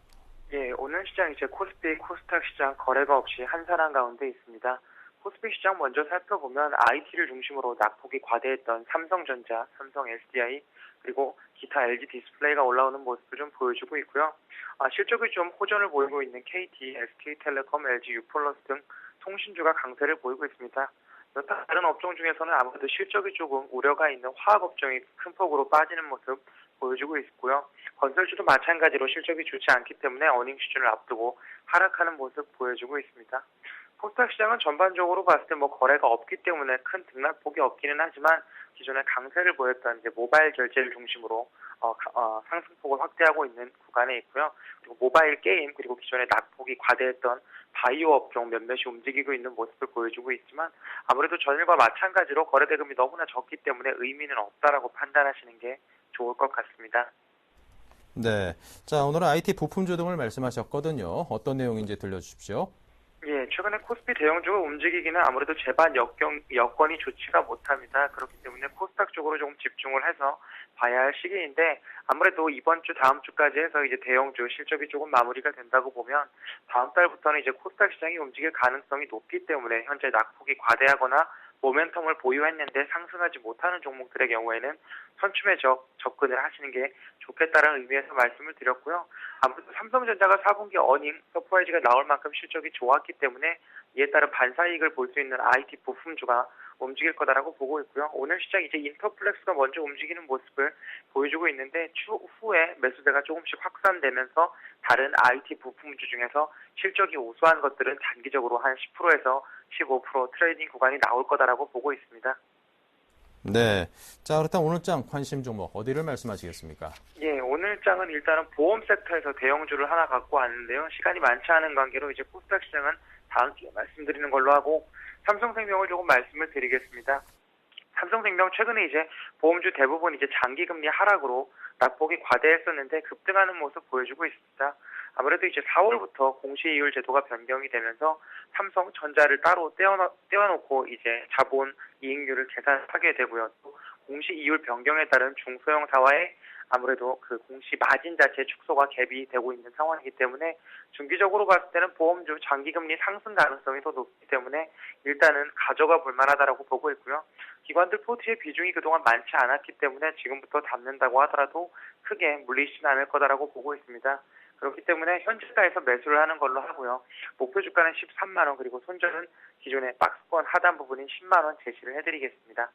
예, 오늘 시장 이제 코스피, 코스닥 시장 거래가 없이 한산한 가운데 있습니다. 코스피 시장 먼저 살펴보면 IT를 중심으로 낙폭이 과대했던 삼성전자, 삼성 SDI, 그리고 기타 LG 디스플레이가 올라오는 모습을 좀 보여주고 있고요. 실적이 좀 호전을 보이고 있는 KT, SK텔레콤, LG U+플러스 등 통신주가 강세를 보이고 있습니다. 다른 업종 중에서는 아무래도 실적이 조금 우려가 있는 화학 업종이 큰 폭으로 빠지는 모습 보여주고 있고요. 건설주도 마찬가지로 실적이 좋지 않기 때문에 어닝 시즌을 앞두고 하락하는 모습 보여주고 있습니다. 코스닥 시장은 전반적으로 봤을 때 거래가 없기 때문에 큰 등락폭이 없기는 하지만 기존에 강세를 보였던 이제 모바일 결제를 중심으로 상승폭을 확대하고 있는 구간에 있고요. 그리고 모바일 게임, 그리고 기존에 낙폭이 과대했던 바이오 업종 몇몇이 움직이고 있는 모습을 보여주고 있지만 아무래도 전일과 마찬가지로 거래 대금이 너무나 적기 때문에 의미는 없다라고 판단하시는 게 좋을 것 같습니다. 네, 자 오늘은 IT 부품주 등을 말씀하셨거든요. 어떤 내용인지 들려주십시오. 예, 최근에 코스피 대형주가 움직이기는 아무래도 재반 여건이 좋지가 못합니다. 그렇기 때문에 코스닥 쪽으로 조금 집중을 해서 봐야 할 시기인데 아무래도 이번 주 다음 주까지 해서 이제 대형주 실적이 조금 마무리가 된다고 보면 다음 달부터는 이제 코스닥 시장이 움직일 가능성이 높기 때문에 현재 낙폭이 과대하거나 모멘텀을 보유했는데 상승하지 못하는 종목들의 경우에는 선춤에 접근을 하시는 게 좋겠다는 의미에서 말씀을 드렸고요. 아무래도 삼성전자가 4분기 어닝 서프라이즈가 나올 만큼 실적이 좋았기 때문에 이에 따른 반사이익을 볼 수 있는 IT 부품주가 움직일 거다라고 보고 있고요. 오늘 시장 이제 인터플렉스가 먼저 움직이는 모습을 보여주고 있는데 추후에 매수세가 조금씩 확산되면서 다른 IT 부품주 중에서 실적이 우수한 것들은 단기적으로 한 10%에서 15% 트레이딩 구간이 나올 거다라고 보고 있습니다. 네. 자, 그렇다면 오늘 장 관심 종목 어디를 말씀하시겠습니까? 예, 오늘 장은 일단은 보험 섹터에서 대형주를 하나 갖고 왔는데요. 시간이 많지 않은 관계로 이제 코스닥 시장은 다음 주에 말씀드리는 걸로 하고 삼성생명을 조금 말씀을 드리겠습니다. 삼성생명 최근에 이제 보험주 대부분 이제 장기금리 하락으로 낙폭이 과대했었는데 급등하는 모습 보여주고 있습니다. 아무래도 이제 4월부터 공시이율 제도가 변경이 되면서 삼성전자를 따로 떼어놓고 이제 자본 이익률을 계산하게 되고요. 또 공시이율 변경에 따른 중소형사와의 아무래도 그 공시 마진 자체 축소가 갭이 되고 있는 상황이기 때문에 중기적으로 봤을 때는 보험주 장기금리 상승 가능성이 더 높기 때문에 일단은 가져가 볼 만하다라고 보고 있고요. 기관들 포트의 비중이 그동안 많지 않았기 때문에 지금부터 담는다고 하더라도 크게 물리지는 않을 거다라고 보고 있습니다. 그렇기 때문에 현재가에서 매수를 하는 걸로 하고요. 목표 주가는 13만 원 그리고 손절은 기존의 박스권 하단 부분인 10만 원 제시를 해드리겠습니다.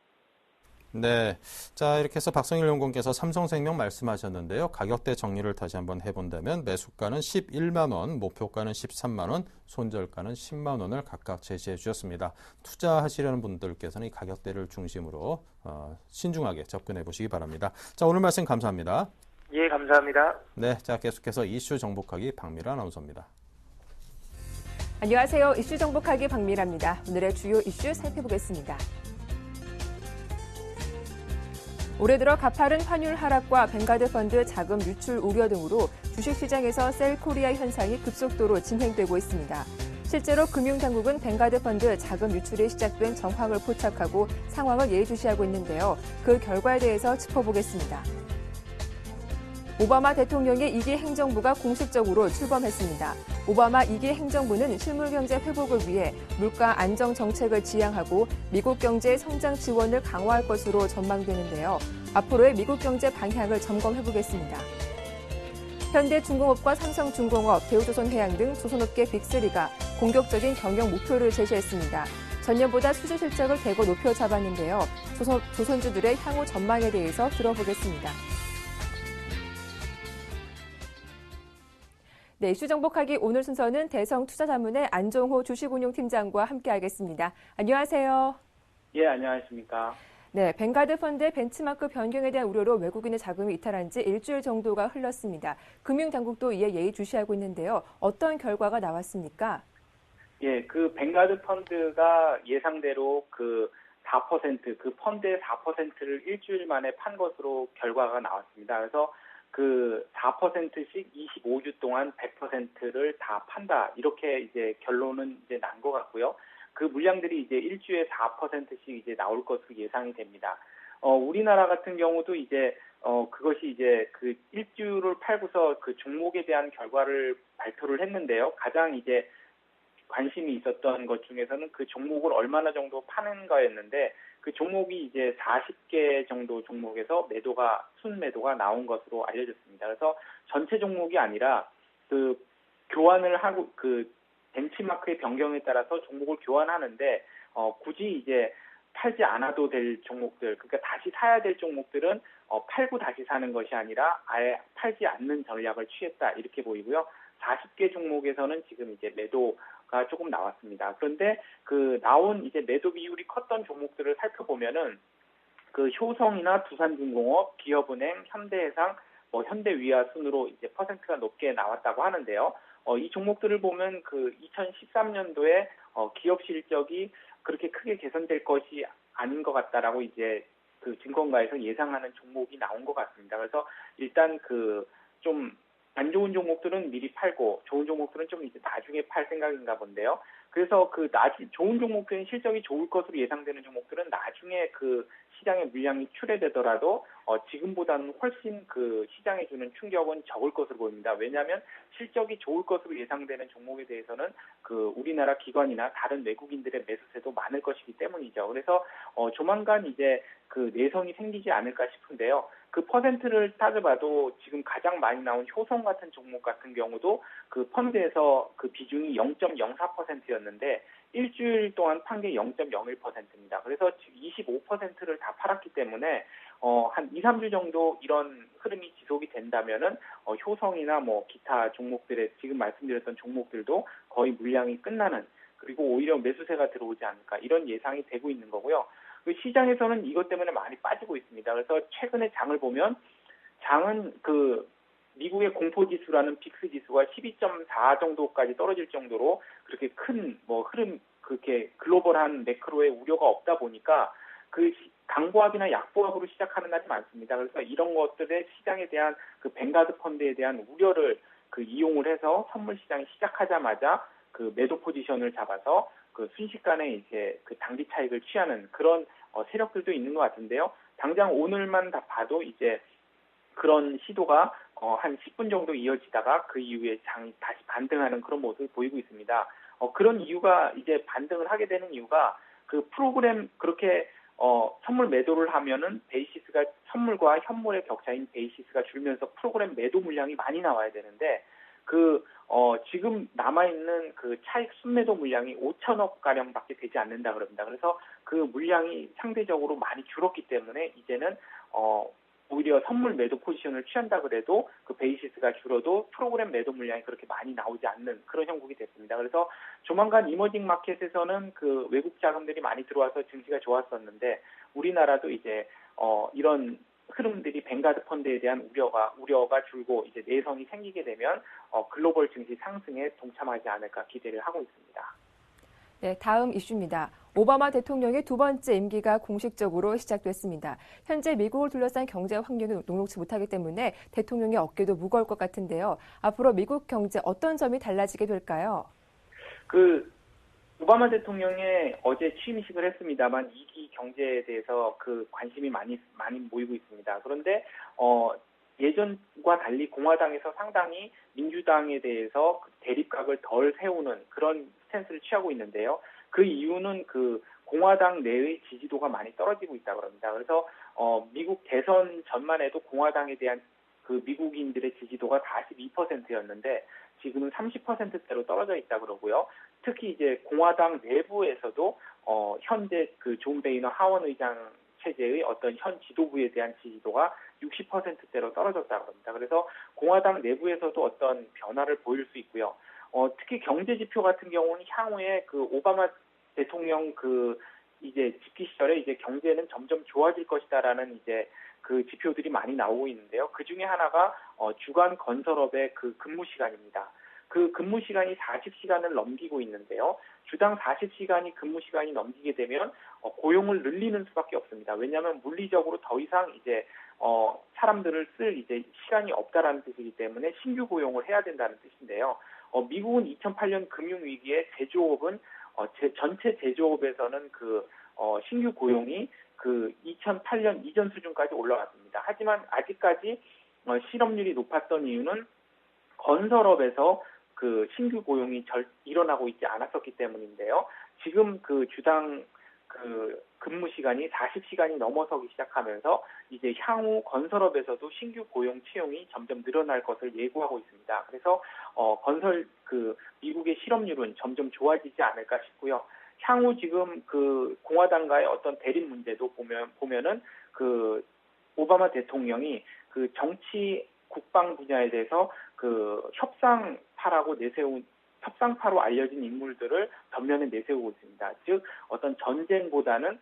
네. 자, 이렇게 해서 박성일 연구원께서 삼성생명 말씀하셨는데요. 가격대 정리를 다시 한번 해본다면 매수가는 11만 원, 목표가는 13만 원, 손절가는 10만 원을 각각 제시해 주셨습니다. 투자하시려는 분들께서는 이 가격대를 중심으로 신중하게 접근해 보시기 바랍니다. 자, 오늘 말씀 감사합니다. 예, 감사합니다. 네, 자, 계속해서 이슈 정복하기 박미라 아나운서입니다. 안녕하세요. 이슈 정복하기 박미라입니다. 오늘의 주요 이슈 살펴보겠습니다. 올해 들어 가파른 환율 하락과 뱅가드 펀드 자금 유출 우려 등으로 주식시장에서 셀코리아 현상이 급속도로 진행되고 있습니다. 실제로 금융당국은 뱅가드 펀드 자금 유출이 시작된 정황을 포착하고 상황을 예의주시하고 있는데요. 그 결과에 대해서 짚어보겠습니다. 오바마 대통령의 2기 행정부가 공식적으로 출범했습니다. 오바마 2기 행정부는 실물경제 회복을 위해 물가 안정 정책을 지향하고 미국 경제 성장 지원을 강화할 것으로 전망되는데요. 앞으로의 미국 경제 방향을 점검해보겠습니다. 현대중공업과 삼성중공업, 대우조선해양 등 조선업계 빅3가 공격적인 경영 목표를 제시했습니다. 전년보다 수주 실적을 대거 높여 잡았는데요. 조선주들의 향후 전망에 대해서 들어보겠습니다. 네, 이슈 정복하기 오늘 순서는 대성투자자문의 안종호 주식운용팀장과 함께하겠습니다. 안녕하세요. 예, 안녕하십니까. 네, 뱅가드 펀드의 벤치마크 변경에 대한 우려로 외국인의 자금이 이탈한 지 일주일 정도가 흘렀습니다. 금융당국도 이에 예의주시하고 있는데요. 어떤 결과가 나왔습니까? 예, 그 뱅가드 펀드가 예상대로 그 4%, 그 펀드의 4%를 일주일 만에 판 것으로 결과가 나왔습니다. 그래서 그 4%씩 25주 동안 100%를 다 판다. 이렇게 이제 결론은 이제 난 것 같고요. 그 물량들이 이제 일주에 4%씩 이제 나올 것으로 예상이 됩니다. 우리나라 같은 경우도 이제 그것이 이제 그 일주를 팔고서 그 종목에 대한 결과를 발표를 했는데요. 가장 이제 관심이 있었던 것 중에서는 그 종목을 얼마나 정도 파는가였는데 그 종목이 이제 40개 정도 종목에서 순매도가 나온 것으로 알려졌습니다. 그래서 전체 종목이 아니라 그 교환을 하고 그 벤치마크의 변경에 따라서 종목을 교환하는데 굳이 이제 팔지 않아도 될 종목들, 그러니까 다시 사야 될 종목들은 팔고 다시 사는 것이 아니라 아예 팔지 않는 전략을 취했다 이렇게 보이고요. 40개 종목에서는 지금 이제 매도가 조금 나왔습니다. 그런데 그 나온 이제 매도 비율이 컸던 종목들을 살펴보면은 그 효성이나 두산중공업, 기업은행, 현대해상, 현대위아 순으로 이제 퍼센트가 높게 나왔다고 하는데요. 이 종목들을 보면 그 2013년도에 기업 실적이 그렇게 크게 개선될 것이 아닌 것 같다라고 이제 그 증권가에서 예상하는 종목이 나온 것 같습니다. 그래서 일단 그 좀 안 좋은 종목들은 미리 팔고 좋은 종목들은 좀 이제 나중에 팔 생각인가 본데요. 그래서 그 좋은 종목들은 실적이 좋을 것으로 예상되는 종목들은 나중에 그 시장에 물량이 출회되더라도 지금보다는 훨씬 그 시장에 주는 충격은 적을 것으로 보입니다. 왜냐하면 실적이 좋을 것으로 예상되는 종목에 대해서는 그 우리나라 기관이나 다른 외국인들의 매수세도 많을 것이기 때문이죠. 그래서 조만간 이제 그 내성이 생기지 않을까 싶은데요. 그 퍼센트를 따져봐도 지금 가장 많이 나온 효성 같은 종목 같은 경우도 그 펀드에서 그 비중이 0.04%였는데 일주일 동안 판 게 0.01%입니다. 그래서 25%를 다 팔았기 때문에 한 2, 3주 정도 이런 흐름이 지속이 된다면은 효성이나 뭐 기타 종목들의 지금 말씀드렸던 종목들도 거의 물량이 끝나는, 그리고 오히려 매수세가 들어오지 않을까 이런 예상이 되고 있는 거고요. 그 시장에서는 이것 때문에 많이 빠지고 있습니다. 그래서 최근에 장을 보면 장은 그 미국의 공포지수라는 빅스 지수가 12.4 정도까지 떨어질 정도로 그렇게 큰 뭐 흐름, 그렇게 글로벌한 매크로의 우려가 없다 보니까 그 강보합이나 약보합으로 시작하는 날이 많습니다. 그래서 이런 것들의 시장에 대한 그 뱅가드 펀드에 대한 우려를 그 이용을 해서 선물 시장이 시작하자마자 그 매도 포지션을 잡아서 그 순식간에 이제 그 단기 차익을 취하는 그런 세력들도 있는 것 같은데요. 당장 오늘만 다 봐도 이제 그런 시도가 한 10분 정도 이어지다가 그 이후에 장이 다시 반등하는 그런 모습을 보이고 있습니다. 그런 이유가 이제 반등을 하게 되는 이유가 그 프로그램 그렇게 선물 매도를 하면은 베이시스가 선물과 현물의 격차인 베이시스가 줄면서 프로그램 매도 물량이 많이 나와야 되는데 지금 남아있는 그 차익 순매도 물량이 5천억 가량밖에 되지 않는다 그럽니다. 그래서 그 물량이 상대적으로 많이 줄었기 때문에 이제는 오히려 선물 매도 포지션을 취한다 그래도 그 베이시스가 줄어도 프로그램 매도 물량이 그렇게 많이 나오지 않는 그런 형국이 됐습니다. 그래서 조만간 이머징 마켓에서는 그 외국 자금들이 많이 들어와서 증시가 좋았었는데 우리나라도 이제 이런 흐름들이 뱅가드 펀드에 대한 우려가 줄고 이제 내성이 생기게 되면 글로벌 증시 상승에 동참하지 않을까 기대를 하고 있습니다. 네, 다음 이슈입니다. 오바마 대통령의 두 번째 임기가 공식적으로 시작됐습니다. 현재 미국을 둘러싼 경제 환경이 녹록지 못하기 때문에 대통령의 어깨도 무거울 것 같은데요. 앞으로 미국 경제 어떤 점이 달라지게 될까요? 그 오바마 대통령의 어제 취임식을 했습니다만 2기 경제에 대해서 그 관심이 많이 모이고 있습니다. 그런데 예전과 달리 공화당에서 상당히 민주당에 대해서 대립각을 덜 세우는 그런 스탠스를 취하고 있는데요. 그 이유는 그 공화당 내의 지지도가 많이 떨어지고 있다고 합니다. 그래서 미국 대선 전만 해도 공화당에 대한 그 미국인들의 지지도가 42%였는데 지금은 30%대로 떨어져 있다고 그러고요. 특히 이제 공화당 내부에서도 현재 그 존 베이너 하원 의장 체제의 어떤 현 지도부에 대한 지지도가 60%대로 떨어졌다고 합니다. 그래서 공화당 내부에서도 어떤 변화를 보일 수 있고요. 특히 경제 지표 같은 경우는 향후에 그 오바마 대통령 그 이제 집기 시절에 이제 경제는 점점 좋아질 것이다라는 이제 그 지표들이 많이 나오고 있는데요. 그 중에 하나가 주간 건설업의 그 근무 시간입니다. 그 근무 시간이 40시간을 넘기고 있는데요. 주당 40시간이 근무 시간이 넘기게 되면 고용을 늘리는 수밖에 없습니다. 왜냐하면 물리적으로 더 이상 이제 사람들을 쓸 이제 시간이 없다라는 뜻이기 때문에 신규 고용을 해야 된다는 뜻인데요. 미국은 2008년 금융위기에 제조업은 전체 제조업에서는 그 신규 고용이 그 2008년 이전 수준까지 올라왔습니다. 하지만 아직까지 실업률이 높았던 이유는 건설업에서 그 신규 고용이 일어나고 있지 않았었기 때문인데요. 지금 그 주당 그 근무 시간이 40시간이 넘어서기 시작하면서 이제 향후 건설업에서도 신규 고용 채용이 점점 늘어날 것을 예고하고 있습니다. 그래서 미국의 실업률은 점점 좋아지지 않을까 싶고요. 향후 지금 그 공화당과의 어떤 대립 문제도 보면은 그 오바마 대통령이 그 정치 국방 분야에 대해서 그 협상파로 알려진 인물들을 전면에 내세우고 있습니다. 즉 어떤 전쟁보다는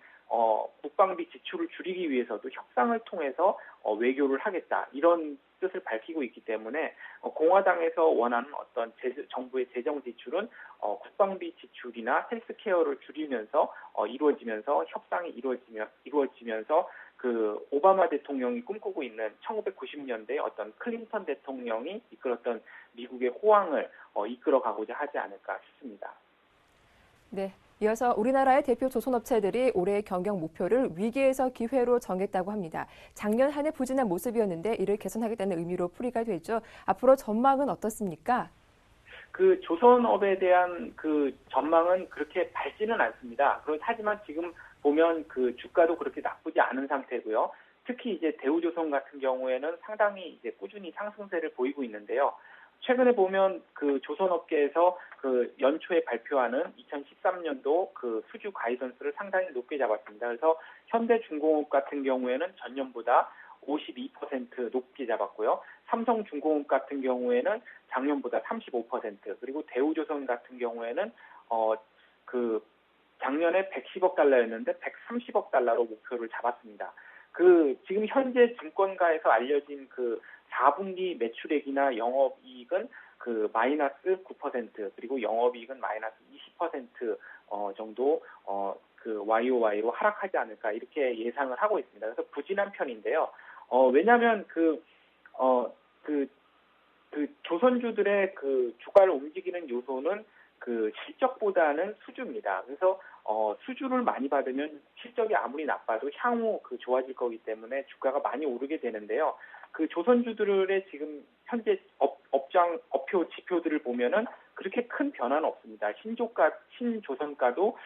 국방비 지출을 줄이기 위해서도 협상을 통해서 외교를 하겠다 이런 뜻을 밝히고 있기 때문에 공화당에서 원하는 어떤 정부의 재정 지출은 국방비 지출이나 헬스케어를 줄이면서 이루어지면서 협상이 이루어지면서 그 오바마 대통령이 꿈꾸고 있는 1990년대 어떤 클린턴 대통령이 이끌었던 미국의 호황을 이끌어가고자 하지 않을까 싶습니다. 네. 이어서 우리나라의 대표 조선업체들이 올해의 경영 목표를 위기에서 기회로 정했다고 합니다. 작년 한 해 부진한 모습이었는데 이를 개선하겠다는 의미로 풀이가 되죠. 앞으로 전망은 어떻습니까? 그 조선업에 대한 그 전망은 그렇게 밝지는 않습니다. 하지만 지금 보면 그 주가도 그렇게 나쁘지 않은 상태고요. 특히 이제 대우조선 같은 경우에는 상당히 이제 꾸준히 상승세를 보이고 있는데요. 최근에 보면 그 조선업계에서 그 연초에 발표하는 2013년도 그 수주 가이던스를 상당히 높게 잡았습니다. 그래서 현대중공업 같은 경우에는 전년보다 52% 높게 잡았고요. 삼성중공업 같은 경우에는 작년보다 35%, 그리고 대우조선 같은 경우에는 그 작년에 110억 달러였는데 130억 달러로 목표를 잡았습니다. 그 지금 현재 증권가에서 알려진 그 4분기 매출액이나 영업이익은 그 마이너스 9%, 그리고 영업이익은 마이너스 20% 정도 그 YOY로 하락하지 않을까 이렇게 예상을 하고 있습니다. 그래서 부진한 편인데요. 왜냐하면 그 조선주들의 그 주가를 움직이는 요소는 그 실적보다는 수주입니다. 그래서 수주를 많이 받으면 실적이 아무리 나빠도 향후 그 좋아질 거기 때문에 주가가 많이 오르게 되는데요. 그 조선주들의 지금 현재 업표 지표들을 보면은 그렇게 큰 변화는 없습니다. 신조선가도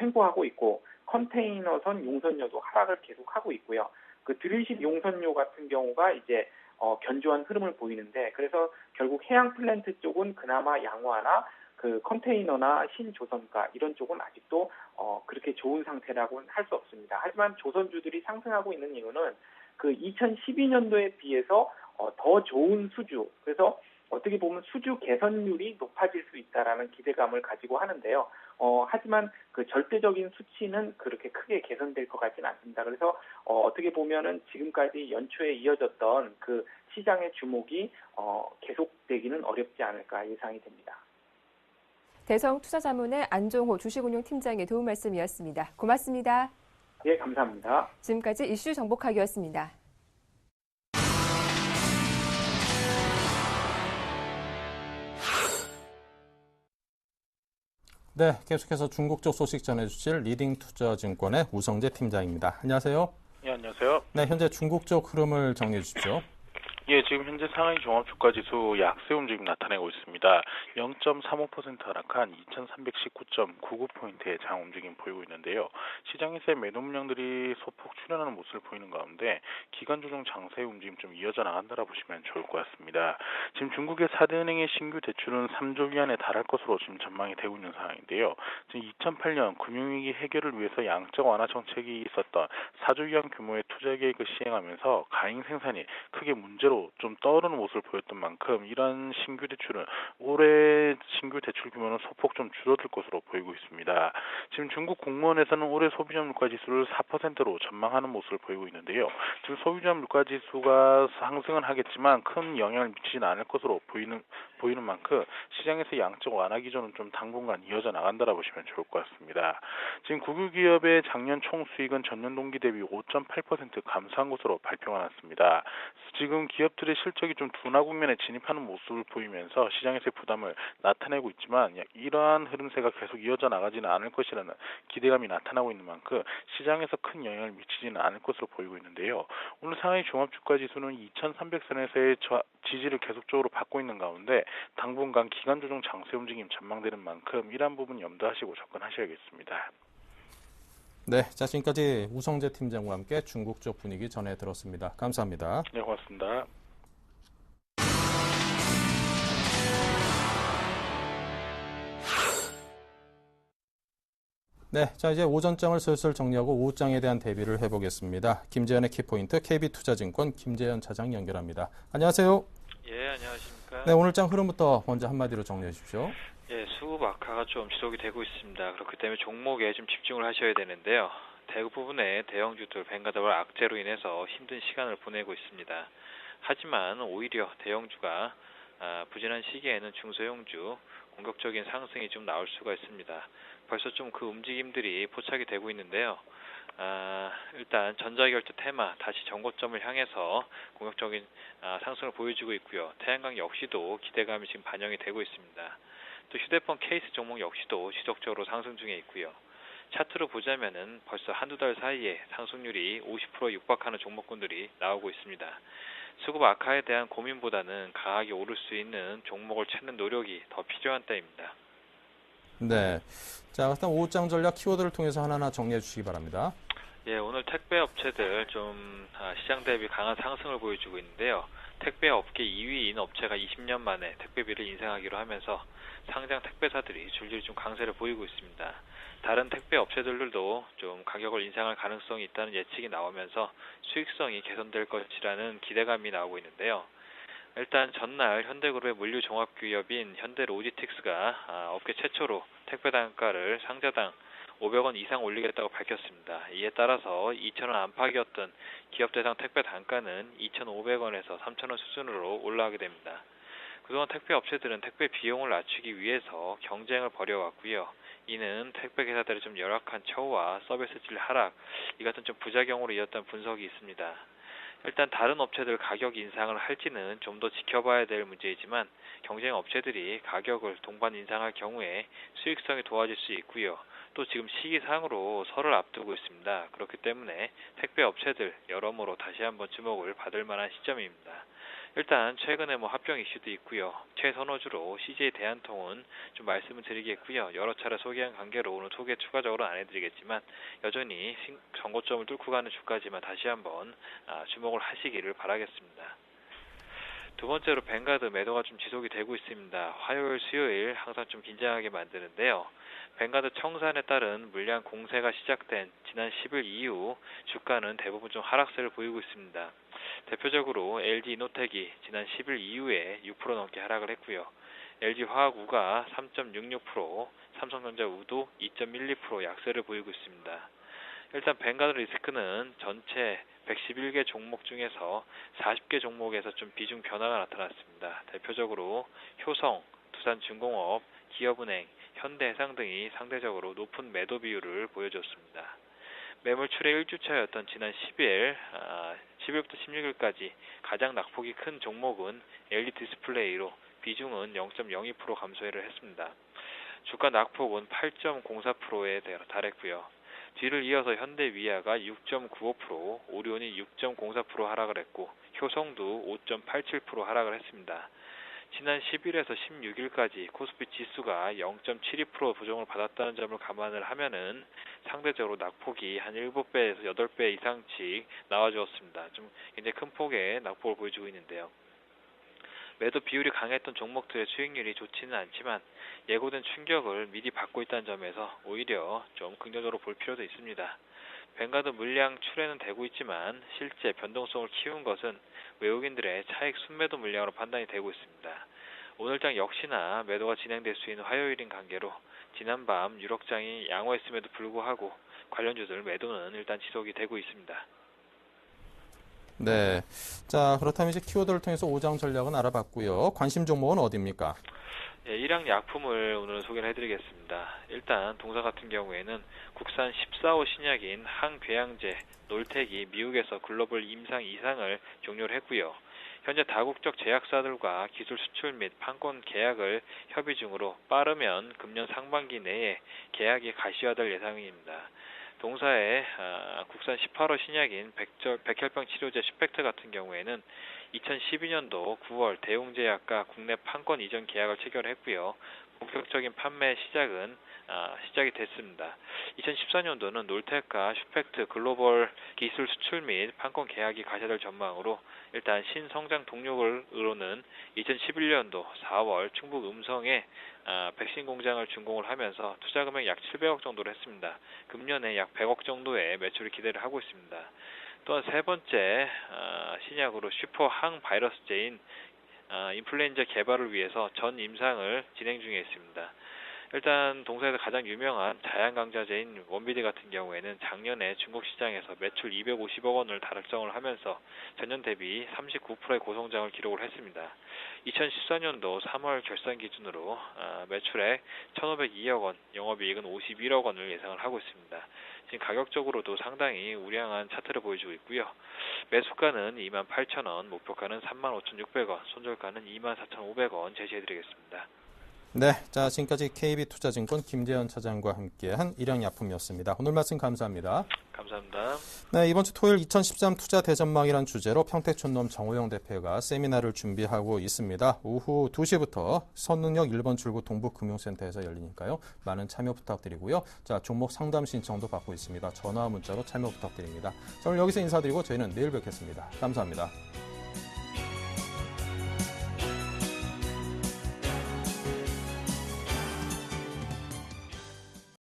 횡보하고 있고, 컨테이너선 용선료도 하락을 계속하고 있고요. 그 드릴십 용선료 같은 경우가 이제 견조한 흐름을 보이는데, 그래서 결국 해양 플랜트 쪽은 그나마 양호하나 그 컨테이너나 신조선가 이런 쪽은 아직도 그렇게 좋은 상태라고는 할 수 없습니다. 하지만 조선주들이 상승하고 있는 이유는 그 2012년도에 비해서 더 좋은 수주, 그래서 어떻게 보면 수주 개선율이 높아질 수 있다라는 기대감을 가지고 하는데요. 하지만 그 절대적인 수치는 그렇게 크게 개선될 것 같지는 않습니다. 그래서 어떻게 보면은 지금까지 연초에 이어졌던 그 시장의 주목이 계속되기는 어렵지 않을까 예상이 됩니다. 대성투자자문의 안종호 주식운용팀장의 도움 말씀이었습니다. 고맙습니다. 예, 감사합니다. 지금까지 이슈 정보카기였습니다. 네, 계속해서 중국 쪽 소식 전해주실 리딩투자증권의 우성재 팀장입니다. 안녕하세요. 예, 안녕하세요. 네, 현재 중국 쪽 흐름을 정리해 주십시오. 예, 지금 현재 상하이 종합주가지수 약세 움직임 나타내고 있습니다. 0.35% 하락한 2319.99포인트의 장 움직임 보이고 있는데요. 시장에서의 매도 물량들이 소폭 출현하는 모습을 보이는 가운데 기간 조정 장세의 움직임 좀 이어져 나간다라 보시면 좋을 것 같습니다. 지금 중국의 4대 은행의 신규 대출은 3조 위안에 달할 것으로 지금 전망이 되고 있는 상황인데요. 지금 2008년 금융위기 해결을 위해서 양적 완화 정책이 있었던 4조 위안 규모의 투자 계획을 시행하면서 가잉 생산이 크게 문제로 좀 떠오르는 모습을 보였던 만큼 이런 신규 대출은 올해 신규 대출 규모는 소폭 좀 줄어들 것으로 보이고 있습니다. 지금 중국 공무원에서는 올해 소비자 물가 지수를 4%로 전망하는 모습을 보이고 있는데요. 지금 소비자 물가 지수가 상승은 하겠지만 큰 영향을 미치지는 않을 것으로 보이는 만큼 시장에서 양적 완화 기조는 좀 당분간 이어져 나간다라 보시면 좋을 것 같습니다. 지금 국유 기업의 작년 총 수익은 전년 동기 대비 5.8% 감소한 것으로 발표가 났습니다. 지금 기업들의 실적이 좀 둔화 국면에 진입하는 모습을 보이면서 시장에서의 부담을 나타내고 있지만 이러한 흐름세가 계속 이어져 나가지는 않을 것이라는 기대감이 나타나고 있는 만큼 시장에서 큰 영향을 미치지는 않을 것으로 보이고 있는데요. 오늘 상하이 종합주가지수는 2300선에서의 지지를 계속적으로 받고 있는 가운데 당분간 기간 조정 장세 움직임 전망되는 만큼 이러한 부분 염두하시고 접근하셔야겠습니다. 네, 자 지금까지 우성재 팀장과 함께 중국 쪽 분위기 전해 들었습니다. 감사합니다. 네, 고맙습니다. 네, 자 이제 오전장을 슬슬 정리하고 오후장에 대한 대비를 해보겠습니다. 김재현의 키포인트 KB투자증권 김재현 차장 연결합니다. 안녕하세요. 예, 안녕하십니까. 네, 오늘장 흐름부터 먼저 한마디로 정리해 주십시오. 예, 수급 악화가 좀 지속이 되고 있습니다. 그렇기 때문에 종목에 좀 집중을 하셔야 되는데요. 대부분의 대형주들 뱅가더블 악재로 인해서 힘든 시간을 보내고 있습니다. 하지만 오히려 대형주가 부진한 시기에는 중소형주 공격적인 상승이 좀 나올 수가 있습니다. 벌써 좀 그 움직임들이 포착이 되고 있는데요. 일단 전자결제 테마 다시 정고점을 향해서 공격적인 상승을 보여주고 있고요. 태양광 역시도 기대감이 지금 반영이 되고 있습니다. 또 휴대폰 케이스 종목 역시도 지속적으로 상승 중에 있고요. 차트로 보자면은 벌써 한두 달 사이에 상승률이 50% 육박하는 종목군들이 나오고 있습니다. 수급 악화에 대한 고민보다는 강하게 오를 수 있는 종목을 찾는 노력이 더 필요한 때입니다. 네, 자 일단 오후장 전략 키워드를 통해서 하나하나 정리해 주시기 바랍니다. 예, 오늘 택배 업체들 좀 시장 대비 강한 상승을 보여주고 있는데요. 택배 업계 2위인 업체가 20년 만에 택배비를 인상하기로 하면서 상장 택배사들이 줄줄이 좀 강세를 보이고 있습니다. 다른 택배 업체들도 좀 가격을 인상할 가능성이 있다는 예측이 나오면서 수익성이 개선될 것이라는 기대감이 나오고 있는데요. 일단 전날 현대그룹의 물류종합기업인 현대로지틱스가 업계 최초로 택배 단가를 상자당 500원 이상 올리겠다고 밝혔습니다. 이에 따라서 2,000원 안팎이었던 기업 대상 택배 단가는 2,500원에서 3,000원 수준으로 올라가게 됩니다. 그동안 택배 업체들은 택배 비용을 낮추기 위해서 경쟁을 벌여왔고요. 이는 택배 기사들의 좀 열악한 처우와 서비스 질 하락, 이 같은 좀 부작용으로 이었다는 분석이 있습니다. 일단 다른 업체들 가격 인상을 할지는 좀 더 지켜봐야 될 문제이지만 경쟁 업체들이 가격을 동반 인상할 경우에 수익성이 도와질 수 있고요. 또 지금 시기상으로 설을 앞두고 있습니다. 그렇기 때문에 택배 업체들 여러모로 다시 한번 주목을 받을 만한 시점입니다. 일단 최근에 합병 이슈도 있고요. 최선호주로 CJ 대한통운 좀 말씀을 드리겠고요. 여러 차례 소개한 관계로 오늘 소개 추가적으로 안 해드리겠지만 여전히 전고점을 뚫고 가는 주까지만 다시 한번 주목을 하시기를 바라겠습니다. 두 번째로 뱅가드 매도가 좀 지속이 되고 있습니다. 화요일, 수요일 항상 좀 긴장하게 만드는데요. 뱅가드 청산에 따른 물량 공세가 시작된 지난 10일 이후 주가는 대부분 좀 하락세를 보이고 있습니다. 대표적으로 LG 이노텍이 지난 10일 이후에 6% 넘게 하락을 했고요. LG 화학우가 3.66%, 삼성전자 우도 2.12% 약세를 보이고 있습니다. 일단 뱅가드 리스크는 전체 111개 종목 중에서 40개 종목에서 좀 비중 변화가 나타났습니다. 대표적으로 효성, 두산중공업, 기업은행, 현대해상 등이 상대적으로 높은 매도 비율을 보여줬습니다. 매물출의 1주차였던 지난 10일부터 16일까지 가장 낙폭이 큰 종목은 LG 디스플레이로 비중은 0.02% 감소를 했습니다. 주가 낙폭은 8.04%에 달했고요. 뒤를 이어서 현대위아가 6.95%, 오리온이 6.04% 하락을 했고 효성도 5.87% 하락을 했습니다. 지난 10일에서 16일까지 코스피 지수가 0.72% 부정을 받았다는 점을 감안을 하면은 상대적으로 낙폭이 한 7배에서 8배 이상씩 나와주었습니다. 좀 굉장히 큰 폭의 낙폭을 보여주고 있는데요. 매도 비율이 강했던 종목들의 수익률이 좋지는 않지만 예고된 충격을 미리 받고 있다는 점에서 오히려 좀 긍정적으로 볼 필요도 있습니다. 뱅가드 물량 출회는 되고 있지만 실제 변동성을 키운 것은 외국인들의 차익 순매도 물량으로 판단이 되고 있습니다. 오늘장 역시나 매도가 진행될 수 있는 화요일인 관계로 지난밤 유력장이 양호했음에도 불구하고 관련주들 매도는 일단 지속이 되고 있습니다. 네. 자, 그렇다면 이제 키워드를 통해서 오장 전략은 알아봤고요. 관심 종목은 어디입니까? 예, 일양 약품을 오늘 소개를 해드리겠습니다. 일단 동사 같은 경우에는 국산 14호 신약인 항궤양제 놀텍이 미국에서 글로벌 임상 2상을 종료를 했고요. 현재 다국적 제약사들과 기술 수출 및 판권 계약을 협의 중으로 빠르면 금년 상반기 내에 계약이 가시화될 예상입니다. 동사의 국산 18호 신약인 백혈병 치료제 슈펙트 같은 경우에는 2012년도 9월 대웅제약과 국내 판권 이전 계약을 체결했고요. 본격적인 판매 시작이 됐습니다. 2014년도는 놀텍과 슈펙트 글로벌 기술 수출 및 판권 계약이 가시화될 전망으로 일단 신성장 동력으로는 2011년도 4월 충북 음성에 백신 공장을 준공을 하면서 투자 금액 약 700억 정도를 했습니다. 금년에 약 100억 정도의 매출을 기대를 하고 있습니다. 또한 세 번째 신약으로 슈퍼 항바이러스제인 인플루엔자 개발을 위해서 전 임상을 진행 중에 있습니다. 일단 동사에서 가장 유명한 자양강자제인 원비드 같은 경우에는 작년에 중국 시장에서 매출 250억 원을 달성을 하면서 전년 대비 39%의 고성장을 기록을 했습니다. 2014년도 3월 결산 기준으로 매출액 1,502억 원, 영업이익은 51억 원을 예상을 하고 있습니다. 지금 가격적으로도 상당히 우량한 차트를 보여주고 있고요. 매수가는 28,000원, 목표가는 35,600원, 손절가는 24,500원 제시해드리겠습니다. 네, 자 지금까지 KB투자증권 김재현 차장과 함께한 일양약품이었습니다. 오늘 말씀 감사합니다. 감사합니다. 네, 이번 주 토요일 2013 투자 대전망이란 주제로 평택촌놈 정호영 대표가 세미나를 준비하고 있습니다. 오후 2시부터 선능력 1번 출구 동북금융센터에서 열리니까요. 많은 참여 부탁드리고요. 자, 종목 상담 신청도 받고 있습니다. 전화 문자로 참여 부탁드립니다. 자, 오늘 여기서 인사드리고 저희는 내일 뵙겠습니다. 감사합니다.